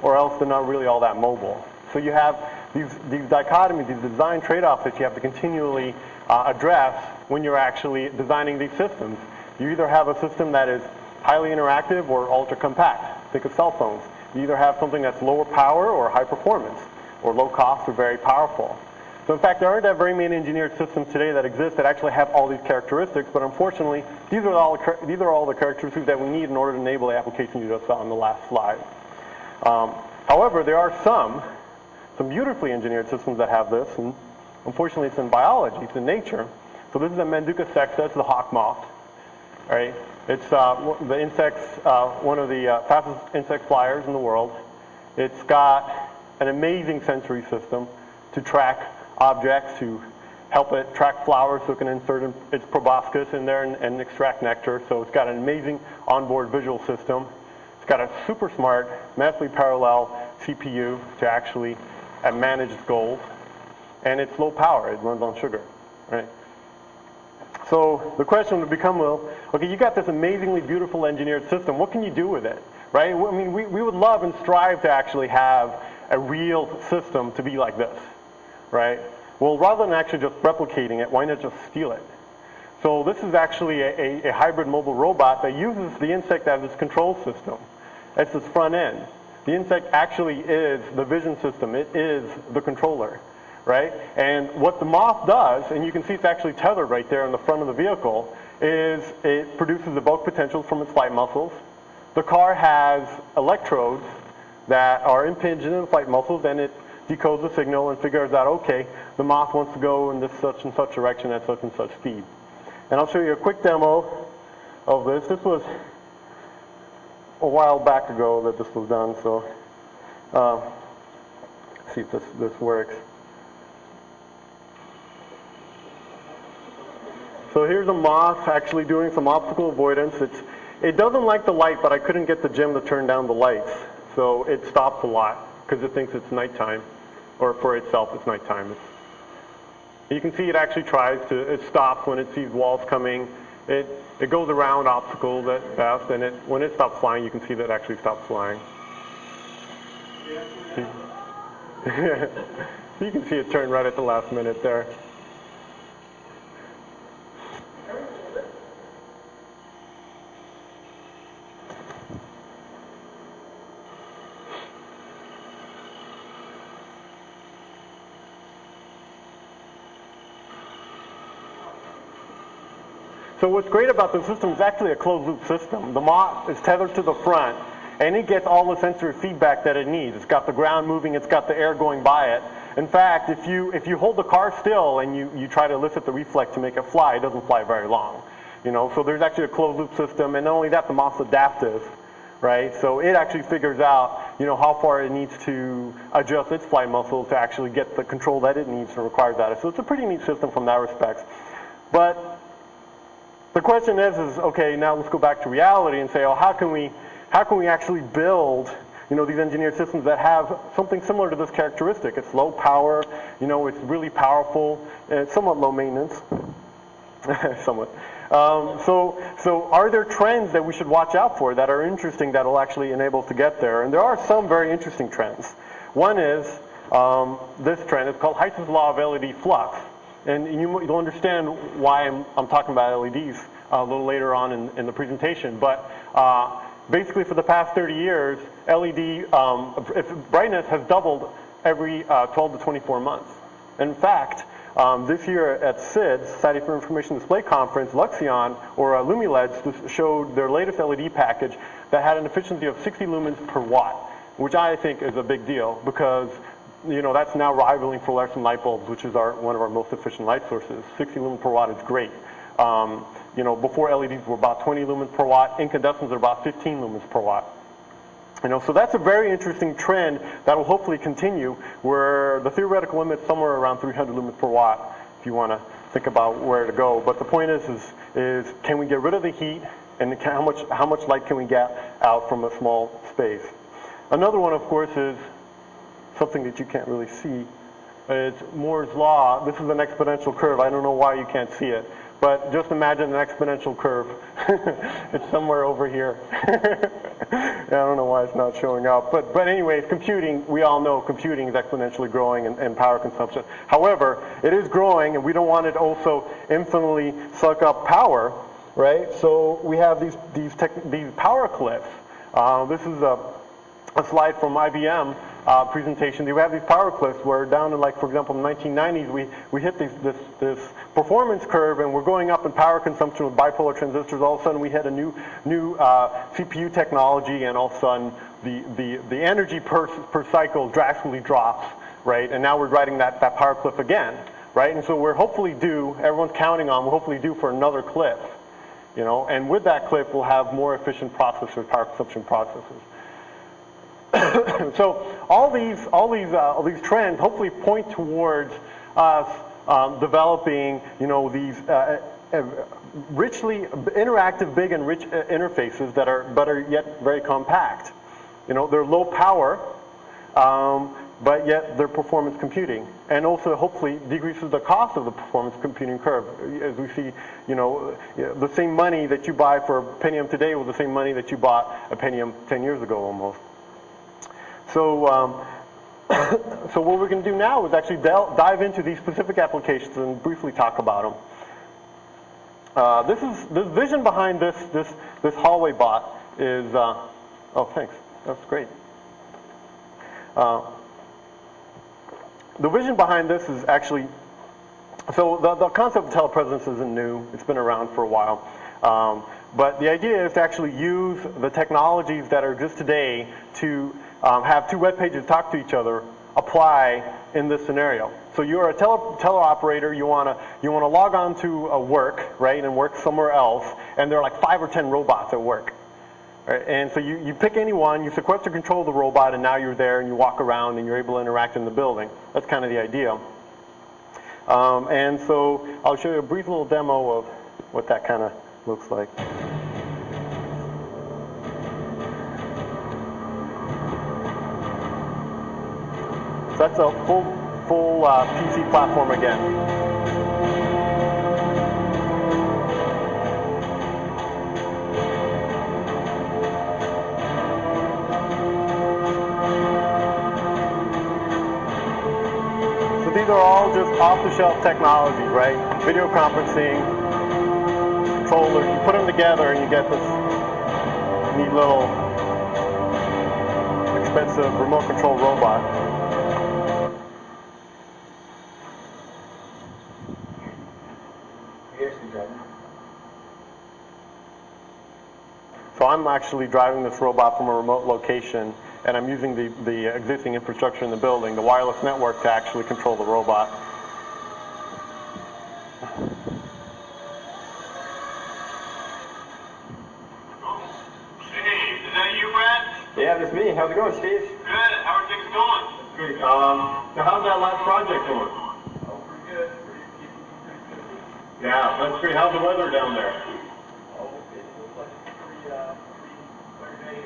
or else they're not really all that mobile. So you have these dichotomies, these design trade-offs that you have to continually address when you're actually designing these systems. You either have a system that is highly interactive or ultra compact. Think of cell phones. You either have something that's lower power or high performance, or low cost or very powerful. So in fact, there aren't that very many engineered systems today that exist that actually have all these characteristics, but unfortunately, these are all the characteristics that we need in order to enable the application you just saw on the last slide. However, there are some beautifully engineered systems that have this, and unfortunately it's in biology, it's in nature. So this is a Manduca sexta, it's the hawk moth, right? It's the insects, one of the fastest insect flyers in the world. It's got an amazing sensory system to track objects, to help it track flowers so it can insert its proboscis in there and extract nectar. So it's got an amazing onboard visual system. It's got a super smart, massively parallel CPU to actually manage its goals. And it's low power, it runs on sugar, right? So the question would become, well, okay, you got this amazingly beautiful engineered system. What can you do with it, right? I mean, we would love and strive to actually have a real system to be like this, right? Well, rather than actually just replicating it, why not just steal it? So this is actually a hybrid mobile robot that uses the insect as its control system. It's its front end. The insect actually is the vision system. It is the controller, right? And what the moth does, and you can see it's actually tethered right there in the front of the vehicle, is it produces the bulk potentials from its flight muscles. The car has electrodes that are impinged in the flight muscles, and it decodes the signal and figures out, okay, the moth wants to go in this such and such direction at such and such speed. And I'll show you a quick demo of this. This was a while back ago that this was done, so let's see if this works. So here's a moth actually doing some optical avoidance. It doesn't like the light, but I couldn't get the gem to turn down the lights. So it stops a lot because it thinks it's nighttime, or for itself it's nighttime. You can see it actually it stops when it sees walls coming. It goes around obstacles at best, and when it stops flying, you can see that it actually stops flying. You can see it turn right at the last minute there. So what's great about the system is actually a closed-loop system. The moth is tethered to the front, and it gets all the sensory feedback that it needs. It's got the ground moving, it's got the air going by it. In fact, if you hold the car still and you try to elicit the reflex to make it fly, it doesn't fly very long. So there's actually a closed-loop system, and not only that, the moth's adaptive, right? So it actually figures out, how far it needs to adjust its flight muscles to actually get the control that it needs and requires out of it. So it's a pretty neat system from that respect. But the question is, okay, now let's go back to reality and say, oh, how can we actually build, these engineered systems that have something similar to this characteristic? It's low power, it's really powerful, and it's somewhat low maintenance, somewhat. So are there trends that we should watch out for that are interesting that will actually enable us to get there? And there are some very interesting trends. One is this trend. It's called Heisen's law of LED flux. And you'll understand why I'm talking about LEDs a little later on in the presentation. But basically for the past 30 years, LED brightness has doubled every 12 to 24 months. In fact, this year at SID, Society for Information Display Conference, Luxion, or LumiLEDs, showed their latest LED package that had an efficiency of 60 lumens per watt, which I think is a big deal because that's now rivaling fluorescent light bulbs, which is one of our most efficient light sources. 60 lumens per watt is great. Before LEDs were about 20 lumens per watt, incandescents are about 15 lumens per watt. So that's a very interesting trend that will hopefully continue, where the theoretical limit is somewhere around 300 lumens per watt, if you want to think about where to go. But the point is can we get rid of the heat, and how much light can we get out from a small space? Another one, of course, is something that you can't really see. It's Moore's law. This is an exponential curve. I don't know why you can't see it, but just imagine an exponential curve. It's somewhere over here. I don't know why it's not showing up. But anyways, computing, we all know computing is exponentially growing in power consumption. However, it is growing, and we don't want it to also infinitely suck up power, right? So we have these power cliffs. This is a slide from IBM presentation. We have these power cliffs where down in, like, for example, in the 1990s, we hit this performance curve, and we're going up in power consumption with bipolar transistors. All of a sudden, we hit a new CPU technology, and all of a sudden, the energy per cycle drastically drops, right? And now we're riding that power cliff again, right? And so we're hopefully due, everyone's counting on, we're hopefully due for another cliff, you know? And with that cliff, we'll have more efficient processors, power consumption processors. So all these trends hopefully point towards us developing, you know, these richly interactive, big and rich interfaces that are yet very compact. You know, they're low power, but yet they're performance computing, and also hopefully decreases the cost of the performance computing curve. As we see, you know, the same money that you buy for a Pentium today was the same money that you bought a Pentium 10 years ago almost. So, so what we're going to do now is actually dive into these specific applications and briefly talk about them. This vision behind this hallway bot is. Oh, thanks. That's great. The vision behind this is actually. So the concept of telepresence isn't new. It's been around for a while. But the idea is to actually use the technologies that exist today to have two web pages talk to each other, apply in this scenario. So you're a teleoperator, you want to log on to a work, right, and work somewhere else, and there are like 5 or 10 robots at work. Right? And so you pick any one, you sequester control of the robot, and now you're there and you walk around and you're able to interact in the building. That's kind of the idea. And so I'll show you a brief little demo of what that kind of looks like. So that's a full PC platform again. So these are all just off-the-shelf technologies, right? Video conferencing, controllers. You put them together and you get this neat little expensive remote control robot. So I'm actually driving this robot from a remote location, and I'm using the existing infrastructure in the building, the wireless network, to actually control the robot. Hey, is that you, Brad? Yeah, that's me. How's it going, Steve? Good. How are things going? Great. So how's that last project going? Oh, pretty good. Yeah, that's great. How's the weather down there? Oh, it looks like it's pretty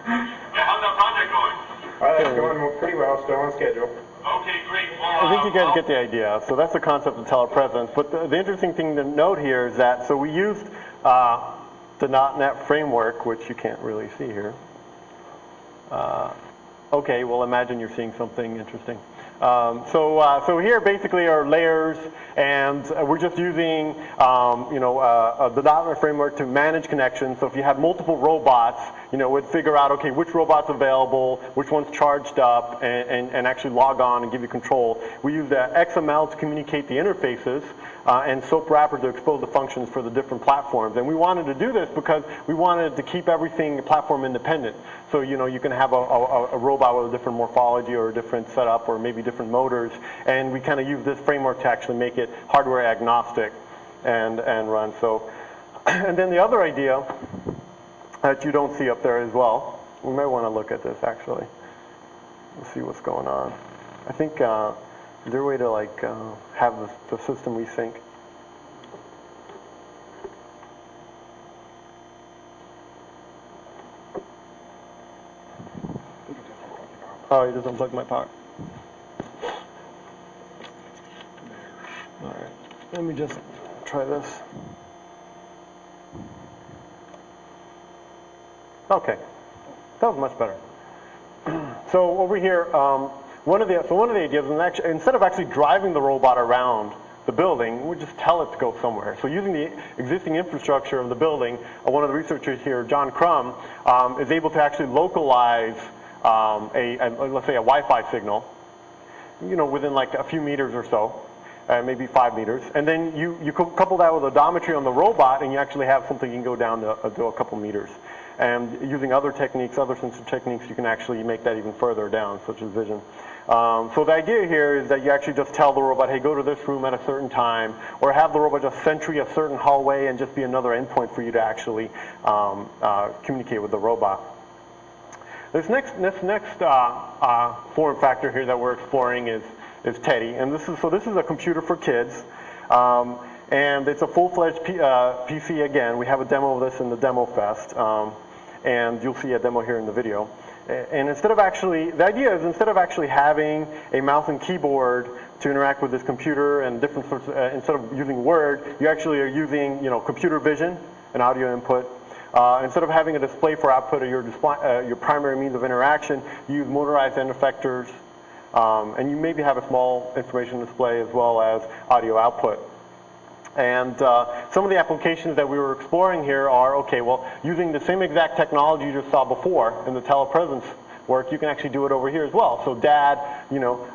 Yeah, how's that project going? All right, it's going pretty well. Still on schedule. Okay, great. I think you guys get the idea. So that's the concept of telepresence. But the interesting thing to note here is that, so we used the .NET framework, which you can't really see here. Okay, well, imagine you're seeing something interesting. So here basically are layers, and we're just using the .NET framework to manage connections. So if you have multiple robots, it would figure out, okay, which robot's available, which one's charged up, and actually log on and give you control. We use XML to communicate the interfaces, and SOAP wrapper to expose the functions for the different platforms. And we wanted to do this because we wanted to keep everything platform independent. So you can have a robot with a different morphology or a different setup or maybe different motors, and we kind of use this framework to actually make it hardware agnostic and run. So, and then the other idea that you don't see up there as well, we might want to look at this actually. Let's see what's going on. I think is there a way to have the system resync? Oh, it doesn't plug my power. All right, let me just try this. Okay, that was much better. So over here, one of the ideas is instead of actually driving the robot around the building, we just tell it to go somewhere. So using the existing infrastructure of the building, one of the researchers here, John Crum, is able to actually localize let's say a Wi-Fi signal, within like a few meters or so, maybe 5 meters. And then you couple that with odometry on the robot, and you actually have something you can go down to a couple meters. And using other techniques, other sensor techniques, you can actually make that even further down, such as vision. So the idea here is that you actually just tell the robot, hey, go to this room at a certain time, or have the robot just sentry a certain hallway and just be another endpoint for you to actually communicate with the robot. This next form factor here that we're exploring is Teddy, and this is a computer for kids, and it's a full-fledged PC. Again, we have a demo of this in the Demo Fest, and you'll see a demo here in the video. And the idea is instead of actually having a mouse and keyboard to interact with this computer and different sorts of, instead of using Word, you actually are using computer vision and audio input. Instead of having a display for output of your primary means of interaction, you use motorized end effectors, and you maybe have a small information display as well as audio output. And some of the applications that we were exploring here are, okay, well, using the same exact technology you just saw before in the telepresence work, you can actually do it over here as well. So dad,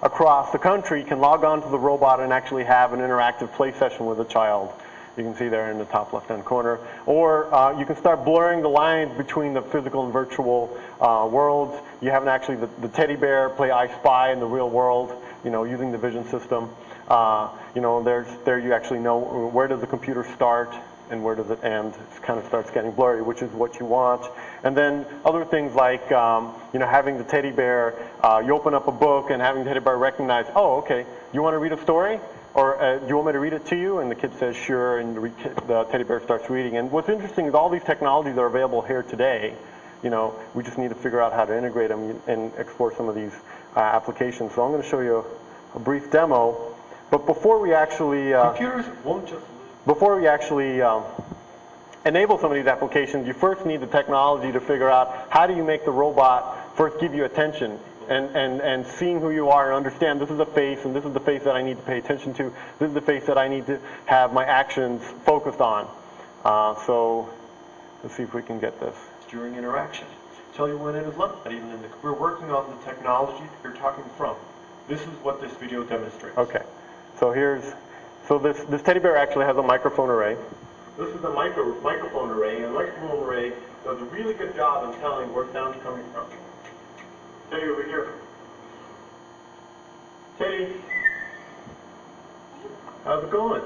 across the country can log on to the robot and actually have an interactive play session with a child. You can see there in the top left-hand corner. Or you can start blurring the lines between the physical and virtual worlds. You have actually the teddy bear play I Spy in the real world, using the vision system. There you actually know where does the computer start and where does it end. It kind of starts getting blurry, which is what you want. And then other things like, having the teddy bear, you open up a book and having the teddy bear recognize, oh, okay, you want to read a story? Or do you want me to read it to you? And the kid says, sure, and the teddy bear starts reading. And what's interesting is all these technologies are available here today. We just need to figure out how to integrate them and explore some of these applications. So I'm going to show you a brief demo. But before we actually computers won't just before we actually enable some of these applications, you first need the technology to figure out how do you make the robot first give you attention. And seeing who you are and understand this is a face and this is the face that I need to pay attention to. This is the face that I need to have my actions focused on. So let's see if we can get this. During interaction. Tell you when it is not even in the, we're working on the technology you're talking from. This is what this video demonstrates. Okay. So this teddy bear actually has a microphone array. This is the microphone array, and the microphone array does a really good job in telling where sound's coming from. Teddy, over here. Teddy, how's it going?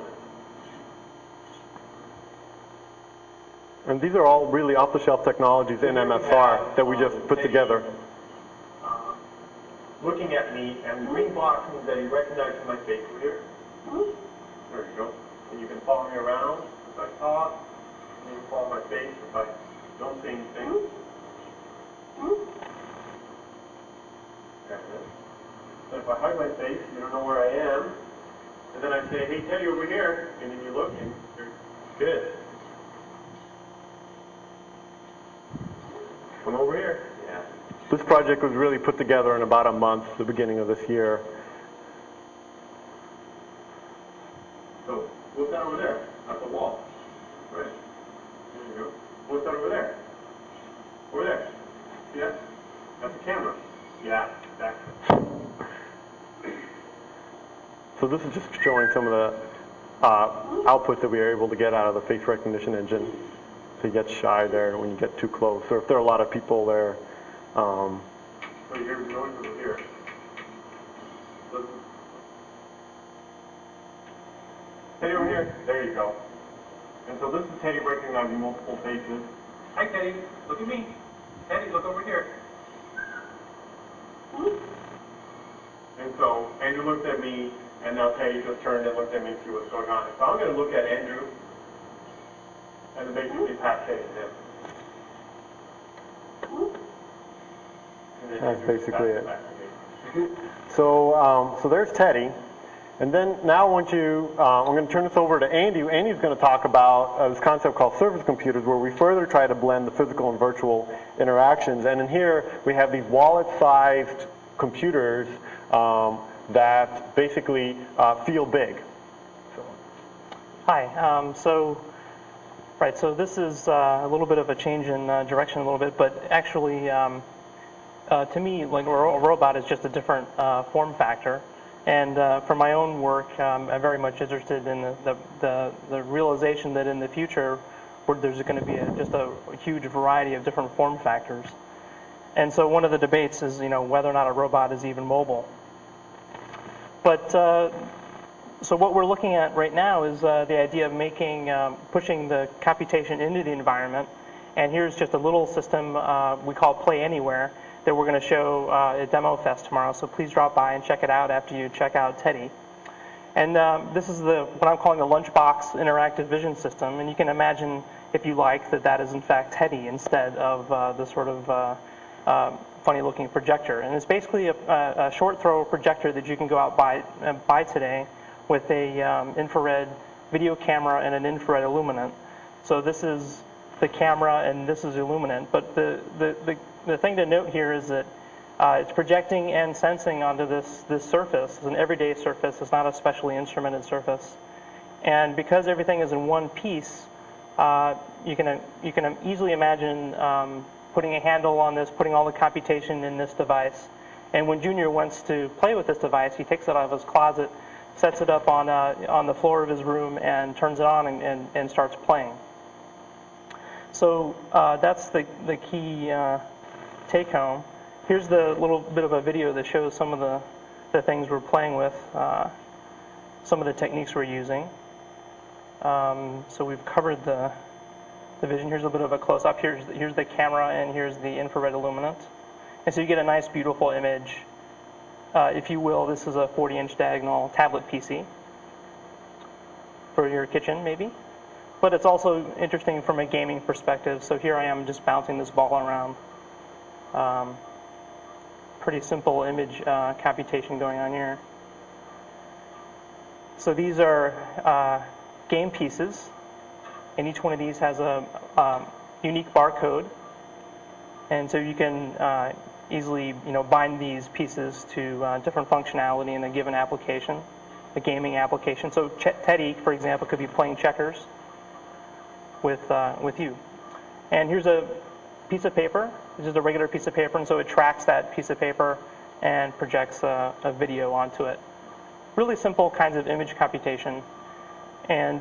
And these are all really off-the-shelf technologies in MSR that we just put together. Looking at me, and the green box means that he recognizes my face over here. There you go. And you can follow me around if I talk, and you can follow my face if I don't say anything. So if I hide my face, you don't know where I am, and then I say, hey Teddy, over here, and then you look and you're good. Come over here. Yeah. This project was really put together in about a month, the beginning of this year. So what's that over there? At the wall. Right. There you go. What's that over there? Over there. See that? That's the camera. Yeah, exactly. So this is just showing some of the outputs that we are able to get out of the face recognition engine. So you get shy there when you get too close, or if there are a lot of people there. So you hear the noise over here. Listen. Teddy over here. There you go. And so this is Teddy recognizing multiple faces. Hi Teddy, look at me. Teddy, look over here. And so Andrew looked at me, and now Teddy just turned and looked at me and see what's going on. So I'm going to look at Andrew and basically pass Teddy to him. That's basically it. So there's Teddy. And then now I want you, I'm going to turn this over to Andy. Andy's going to talk about this concept called surface computers, where we further try to blend the physical and virtual interactions. And in here, we have these wallet-sized computers that basically feel big. So. Hi. So this is a little bit of a change in direction a little bit, but actually, to me, like a robot is just a different form factor. And for my own work, I'm very much interested in the realization that in the future, there's going to be just a huge variety of different form factors. And so one of the debates is, whether or not a robot is even mobile. But so what we're looking at right now is the idea of pushing the computation into the environment. And here's just a little system we call Play Anywhere that we're going to show at Demo Fest tomorrow. So please drop by and check it out after you check out Teddy. And this is what I'm calling the Lunchbox interactive vision system. And you can imagine, if you like, that is in fact Teddy instead of the sort of funny-looking projector. And it's basically a short-throw projector that you can go out buy today with a infrared video camera and an infrared illuminant. So this is the camera and this is illuminant. But the thing to note here is that it's projecting and sensing onto this surface. It's an everyday surface. It's not a specially instrumented surface. And because everything is in one piece, you can easily imagine putting a handle on this, putting all the computation in this device. And when Junior wants to play with this device, he takes it out of his closet, sets it up on the floor of his room, and turns it on and starts playing. So that's the key take home. Here's the little bit of a video that shows some of the things we're playing with, some of the techniques we're using. So we've covered the vision. Here's a bit of a close-up. Here's the camera, and here's the infrared illuminant. And so you get a nice, beautiful image. If you will, this is a 40-inch diagonal tablet PC for your kitchen, maybe. But it's also interesting from a gaming perspective. So here I am just bouncing this ball around. Pretty simple image computation going on here. So these are game pieces, and each one of these has a unique barcode. And so you can easily bind these pieces to different functionality in a given application, a gaming application. So Teddy, for example, could be playing checkers with you. And here's a piece of paper. This is a regular piece of paper, and so it tracks that piece of paper and projects a video onto it. Really simple kinds of image computation. And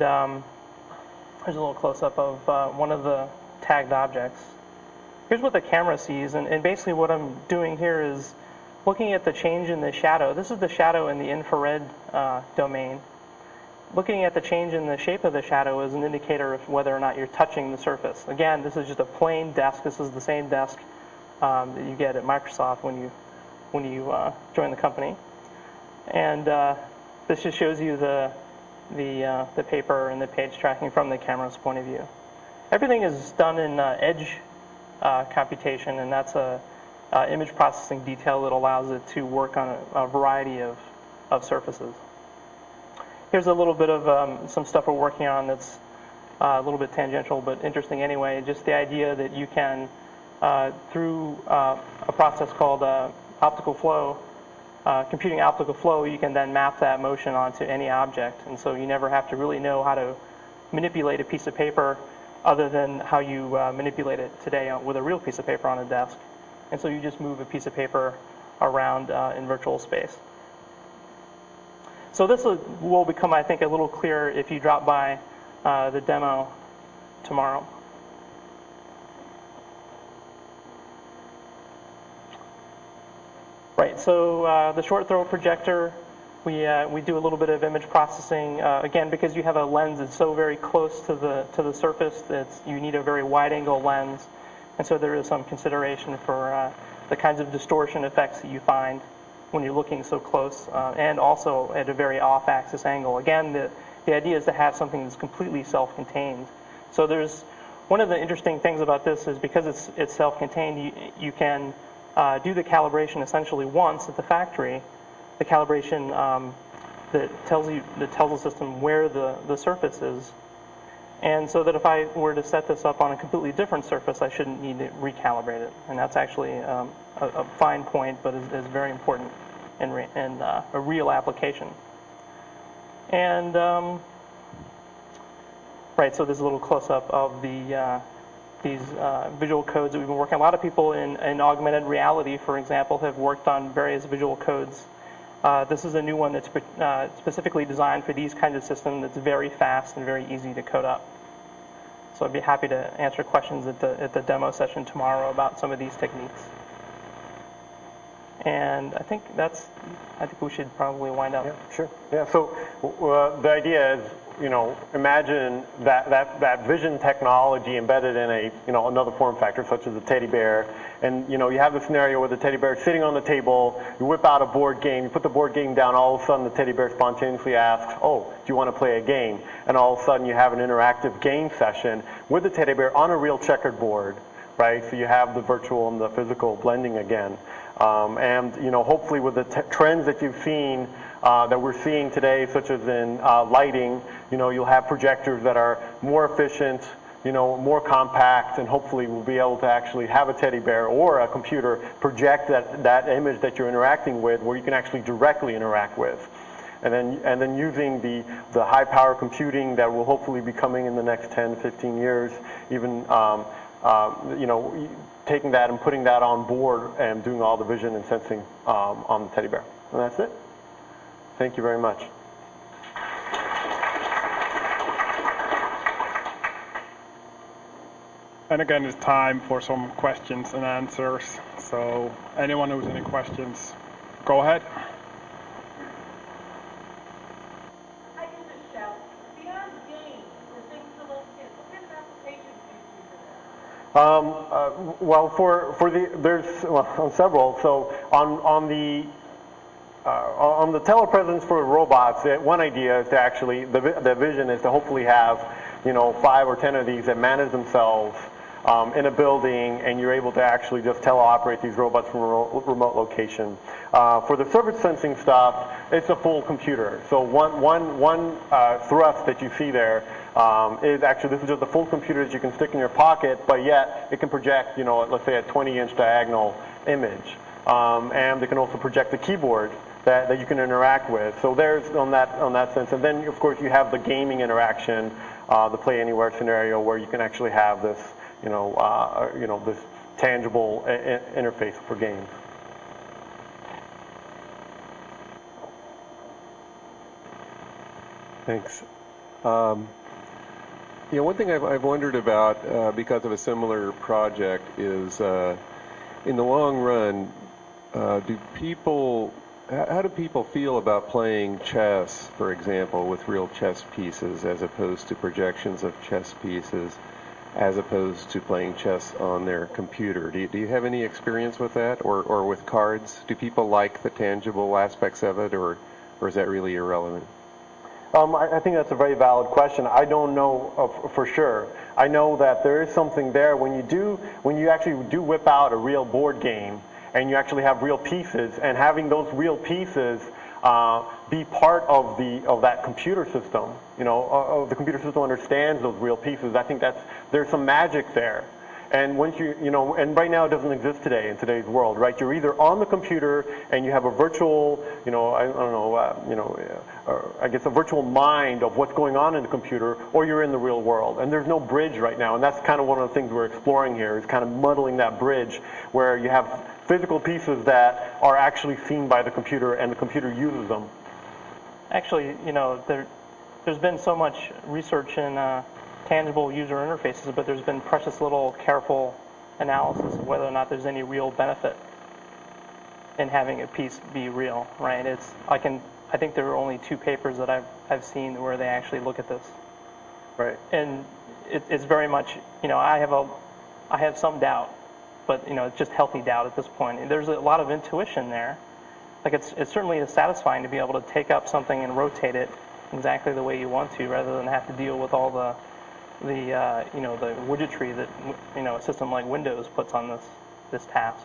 here's a little close-up of one of the tagged objects. Here's what the camera sees, and basically what I'm doing here is looking at the change in the shadow. This is the shadow in the infrared domain. Looking at the change in the shape of the shadow is an indicator of whether or not you're touching the surface. Again, this is just a plain desk. This is the same desk that you get at Microsoft when you join the company. And this just shows you the paper and the page tracking from the camera's point of view. Everything is done in edge computation, and that's a image processing detail that allows it to work on a variety of surfaces. Here's a little bit of some stuff we're working on that's a little bit tangential but interesting anyway. Just the idea that you can, through a process called optical flow, computing optical flow, you can then map that motion onto any object. And so you never have to really know how to manipulate a piece of paper other than how you manipulate it today with a real piece of paper on a desk. And so you just move a piece of paper around in virtual space. So this will become, I think, a little clearer if you drop by the demo tomorrow. Right, so the short throw projector, we do a little bit of image processing. Again, because you have a lens that's so very close to the surface that you need a very wide angle lens. And so there is some consideration for the kinds of distortion effects that you find when you're looking so close, and also at a very off-axis angle. Again, the idea is to have something that's completely self-contained. So there's one of the interesting things about this is because it's self-contained, you can do the calibration essentially once at the factory, the calibration that tells the system where the surface is. And so that if I were to set this up on a completely different surface, I shouldn't need to recalibrate it. And that's actually a fine point, but is very important in a real application. And Right, so there's a little close-up of these visual codes that we've been working on. A lot of people in augmented reality, for example, have worked on various visual codes. This is a new one that's specifically designed for these kinds of systems that's very fast and very easy to code up. So I'd be happy to answer questions at the demo session tomorrow about some of these techniques. And I think we should probably wind up. Yeah, sure. Yeah, so the idea is, imagine that vision technology embedded in another form factor, such as a teddy bear. And, you have the scenario where the teddy bear is sitting on the table, you whip out a board game, you put the board game down, all of a sudden the teddy bear spontaneously asks, oh, do you want to play a game? And all of a sudden you have an interactive game session with the teddy bear on a real checkered board, right? So you have the virtual and the physical blending again. And, hopefully with the trends that you've seen, that we're seeing today, such as in lighting, you'll have projectors that are more efficient, more compact, and hopefully we'll be able to actually have a teddy bear or a computer project that image that you're interacting with, where you can actually directly interact with. And then using the high power computing that will hopefully be coming in the next 10, 15 years, even taking that and putting that on board and doing all the vision and sensing on the teddy bear. And that's it. Thank you very much. And again, it's time for some questions and answers. So anyone who has any questions, go ahead. I can just shout, beyond games or things for little kids, what kind of applications do you see for that? Well, there's on several. So on the telepresence for robots, one idea is to actually, the vision is to hopefully have, 5 or 10 of these that manage themselves in a building, and you're able to actually just teleoperate these robots from a remote location. For the surface sensing stuff, it's a full computer. So one thrust that you see there is actually, this is just a full computer that you can stick in your pocket, but yet it can project, let's say a 20-inch diagonal image. And they can also project the keyboard that you can interact with. So there's on that sense. And then, of course, you have the gaming interaction, the play anywhere scenario, where you can actually have this, this tangible interface for games. Thanks. One thing I've wondered about because of a similar project is, in the long run, how do people feel about playing chess, for example, with real chess pieces as opposed to projections of chess pieces, as opposed to playing chess on their computer? Do you have any experience with that, or with cards? Do people like the tangible aspects of it, or is that really irrelevant? I think that's a very valid question. I don't know for sure. I know that there is something there when you actually do whip out a real board game, and you actually have real pieces, and having those real pieces be part of that computer system. The computer system understands those real pieces. I think there's some magic there. And once and right now it doesn't exist today in today's world, right? You're either on the computer and you have a virtual, I guess a virtual mind of what's going on in the computer, or you're in the real world. And there's no bridge right now, and that's kind of one of the things we're exploring here, is kind of muddling that bridge where you have physical pieces that are actually seen by the computer and the computer uses them. Actually, there's been so much research in tangible user interfaces, but there's been precious little careful analysis of whether or not there's any real benefit in having a piece be real, right? I think there are only 2 papers that I've seen where they actually look at this. Right. And it's very much, I have some doubt, but it's just healthy doubt at this point. And there's a lot of intuition there. Like it's certainly satisfying to be able to take up something and rotate it exactly the way you want to, rather than have to deal with all the widgetry that a system like Windows puts on this task.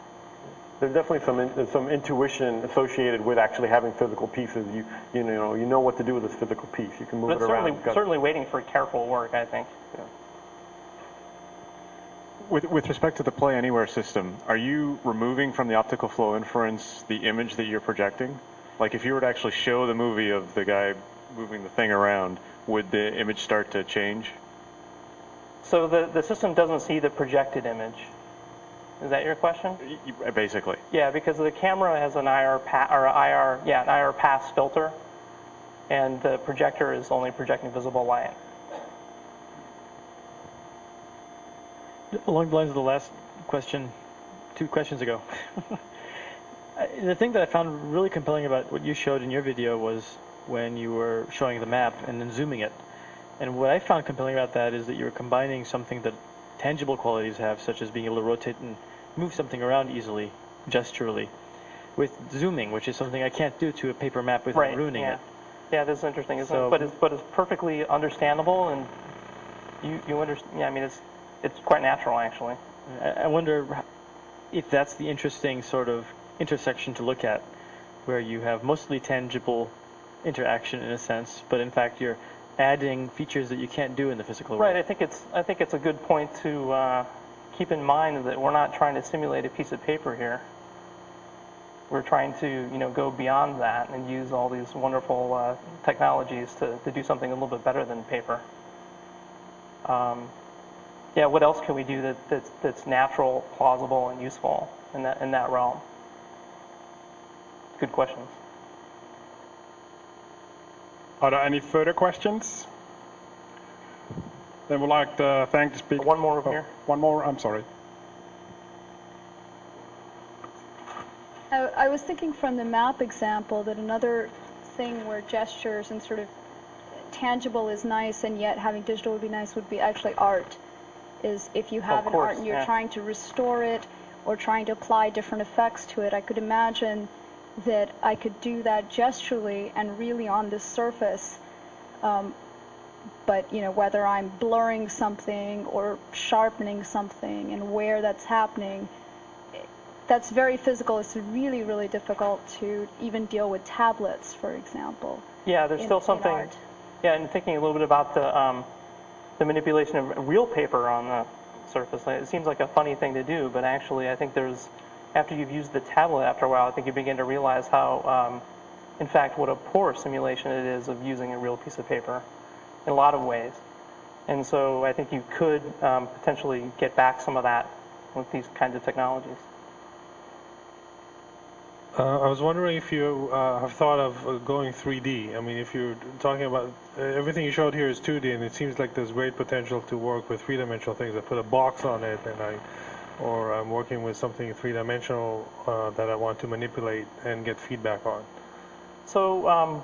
There's definitely some intuition associated with actually having physical pieces. You know what to do with this physical piece. You can move it around. Certainly waiting for careful work, I think. Yeah. With respect to the Play Anywhere system, are you removing from the optical flow inference the image that you're projecting? Like if you were to actually show the movie of the guy moving the thing around, would the image start to change? So the system doesn't see the projected image. Is that your question? Basically. Yeah, because the camera has an IR pass filter, and the projector is only projecting visible light. Along the lines of the last question, 2 questions ago. The thing that I found really compelling about what you showed in your video was when you were showing the map and then zooming it. And what I found compelling about that is that you were combining something that tangible qualities have, such as being able to rotate and move something around easily, gesturally, with zooming, which is something I can't do to a paper map without ruining it. Yeah, that's interesting, isn't it? But it's perfectly understandable, and you understand. Yeah, I mean it's quite natural actually. I wonder if that's the interesting sort of intersection to look at, where you have mostly tangible interaction in a sense, but in fact you're adding features that you can't do in the physical world. Right. I think it's a good point to keep in mind that we're not trying to simulate a piece of paper here. We're trying to go beyond that and use all these wonderful technologies to do something a little bit better than paper. Yeah. What else can we do that's natural, plausible, and useful in that realm? Good questions. Are there any further questions? Then we'd like to thank the speaker. One more over here. One more, I'm sorry. I was thinking from the map example that another thing where gestures and sort of tangible is nice and yet having digital would be nice would be actually art. Is if you have an art and you're trying to restore it or trying to apply different effects to it, I could imagine that I could do that gesturally and really on this surface. But whether I'm blurring something or sharpening something and where that's happening, that's very physical. It's really, really difficult to even deal with tablets, for example. Yeah, there's still something. Yeah, and thinking a little bit about the manipulation of real paper on the surface. It seems like a funny thing to do, but actually I think after you've used the tablet after a while, I think you begin to realize how, in fact, what a poor simulation it is of using a real piece of paper in a lot of ways. And so I think you could potentially get back some of that with these kinds of technologies. I was wondering if you have thought of going 3D. I mean, if you're talking about everything you showed here is 2D, and it seems like there's great potential to work with 3-dimensional things. I put a box on it, or I'm working with something 3-dimensional that I want to manipulate and get feedback on. So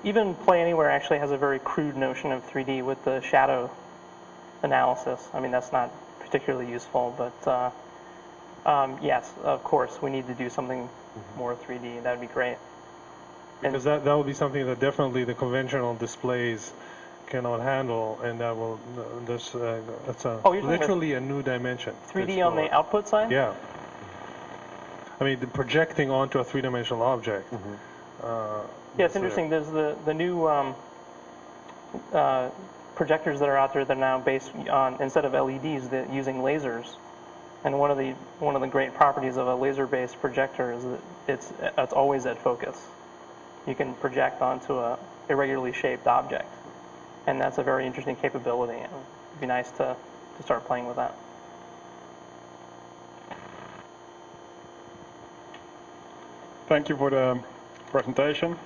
even Play Anywhere actually has a very crude notion of 3D with the shadow analysis. I mean, that's not particularly useful, but yes, of course, we need to do something more 3D. That would be great. Because that would be something that definitely the conventional displays cannot handle, and that will that's literally a new dimension. 3D on the output side? Yeah. I mean, projecting onto a 3-dimensional object. Yeah, it's interesting. There's the new projectors that are out there that are now based on, instead of LEDs, they're using lasers. And one of the great properties of a laser-based projector is that it's always at focus. You can project onto a irregularly shaped object, and that's a very interesting capability. It would be nice to start playing with that. Thank you for the presentation.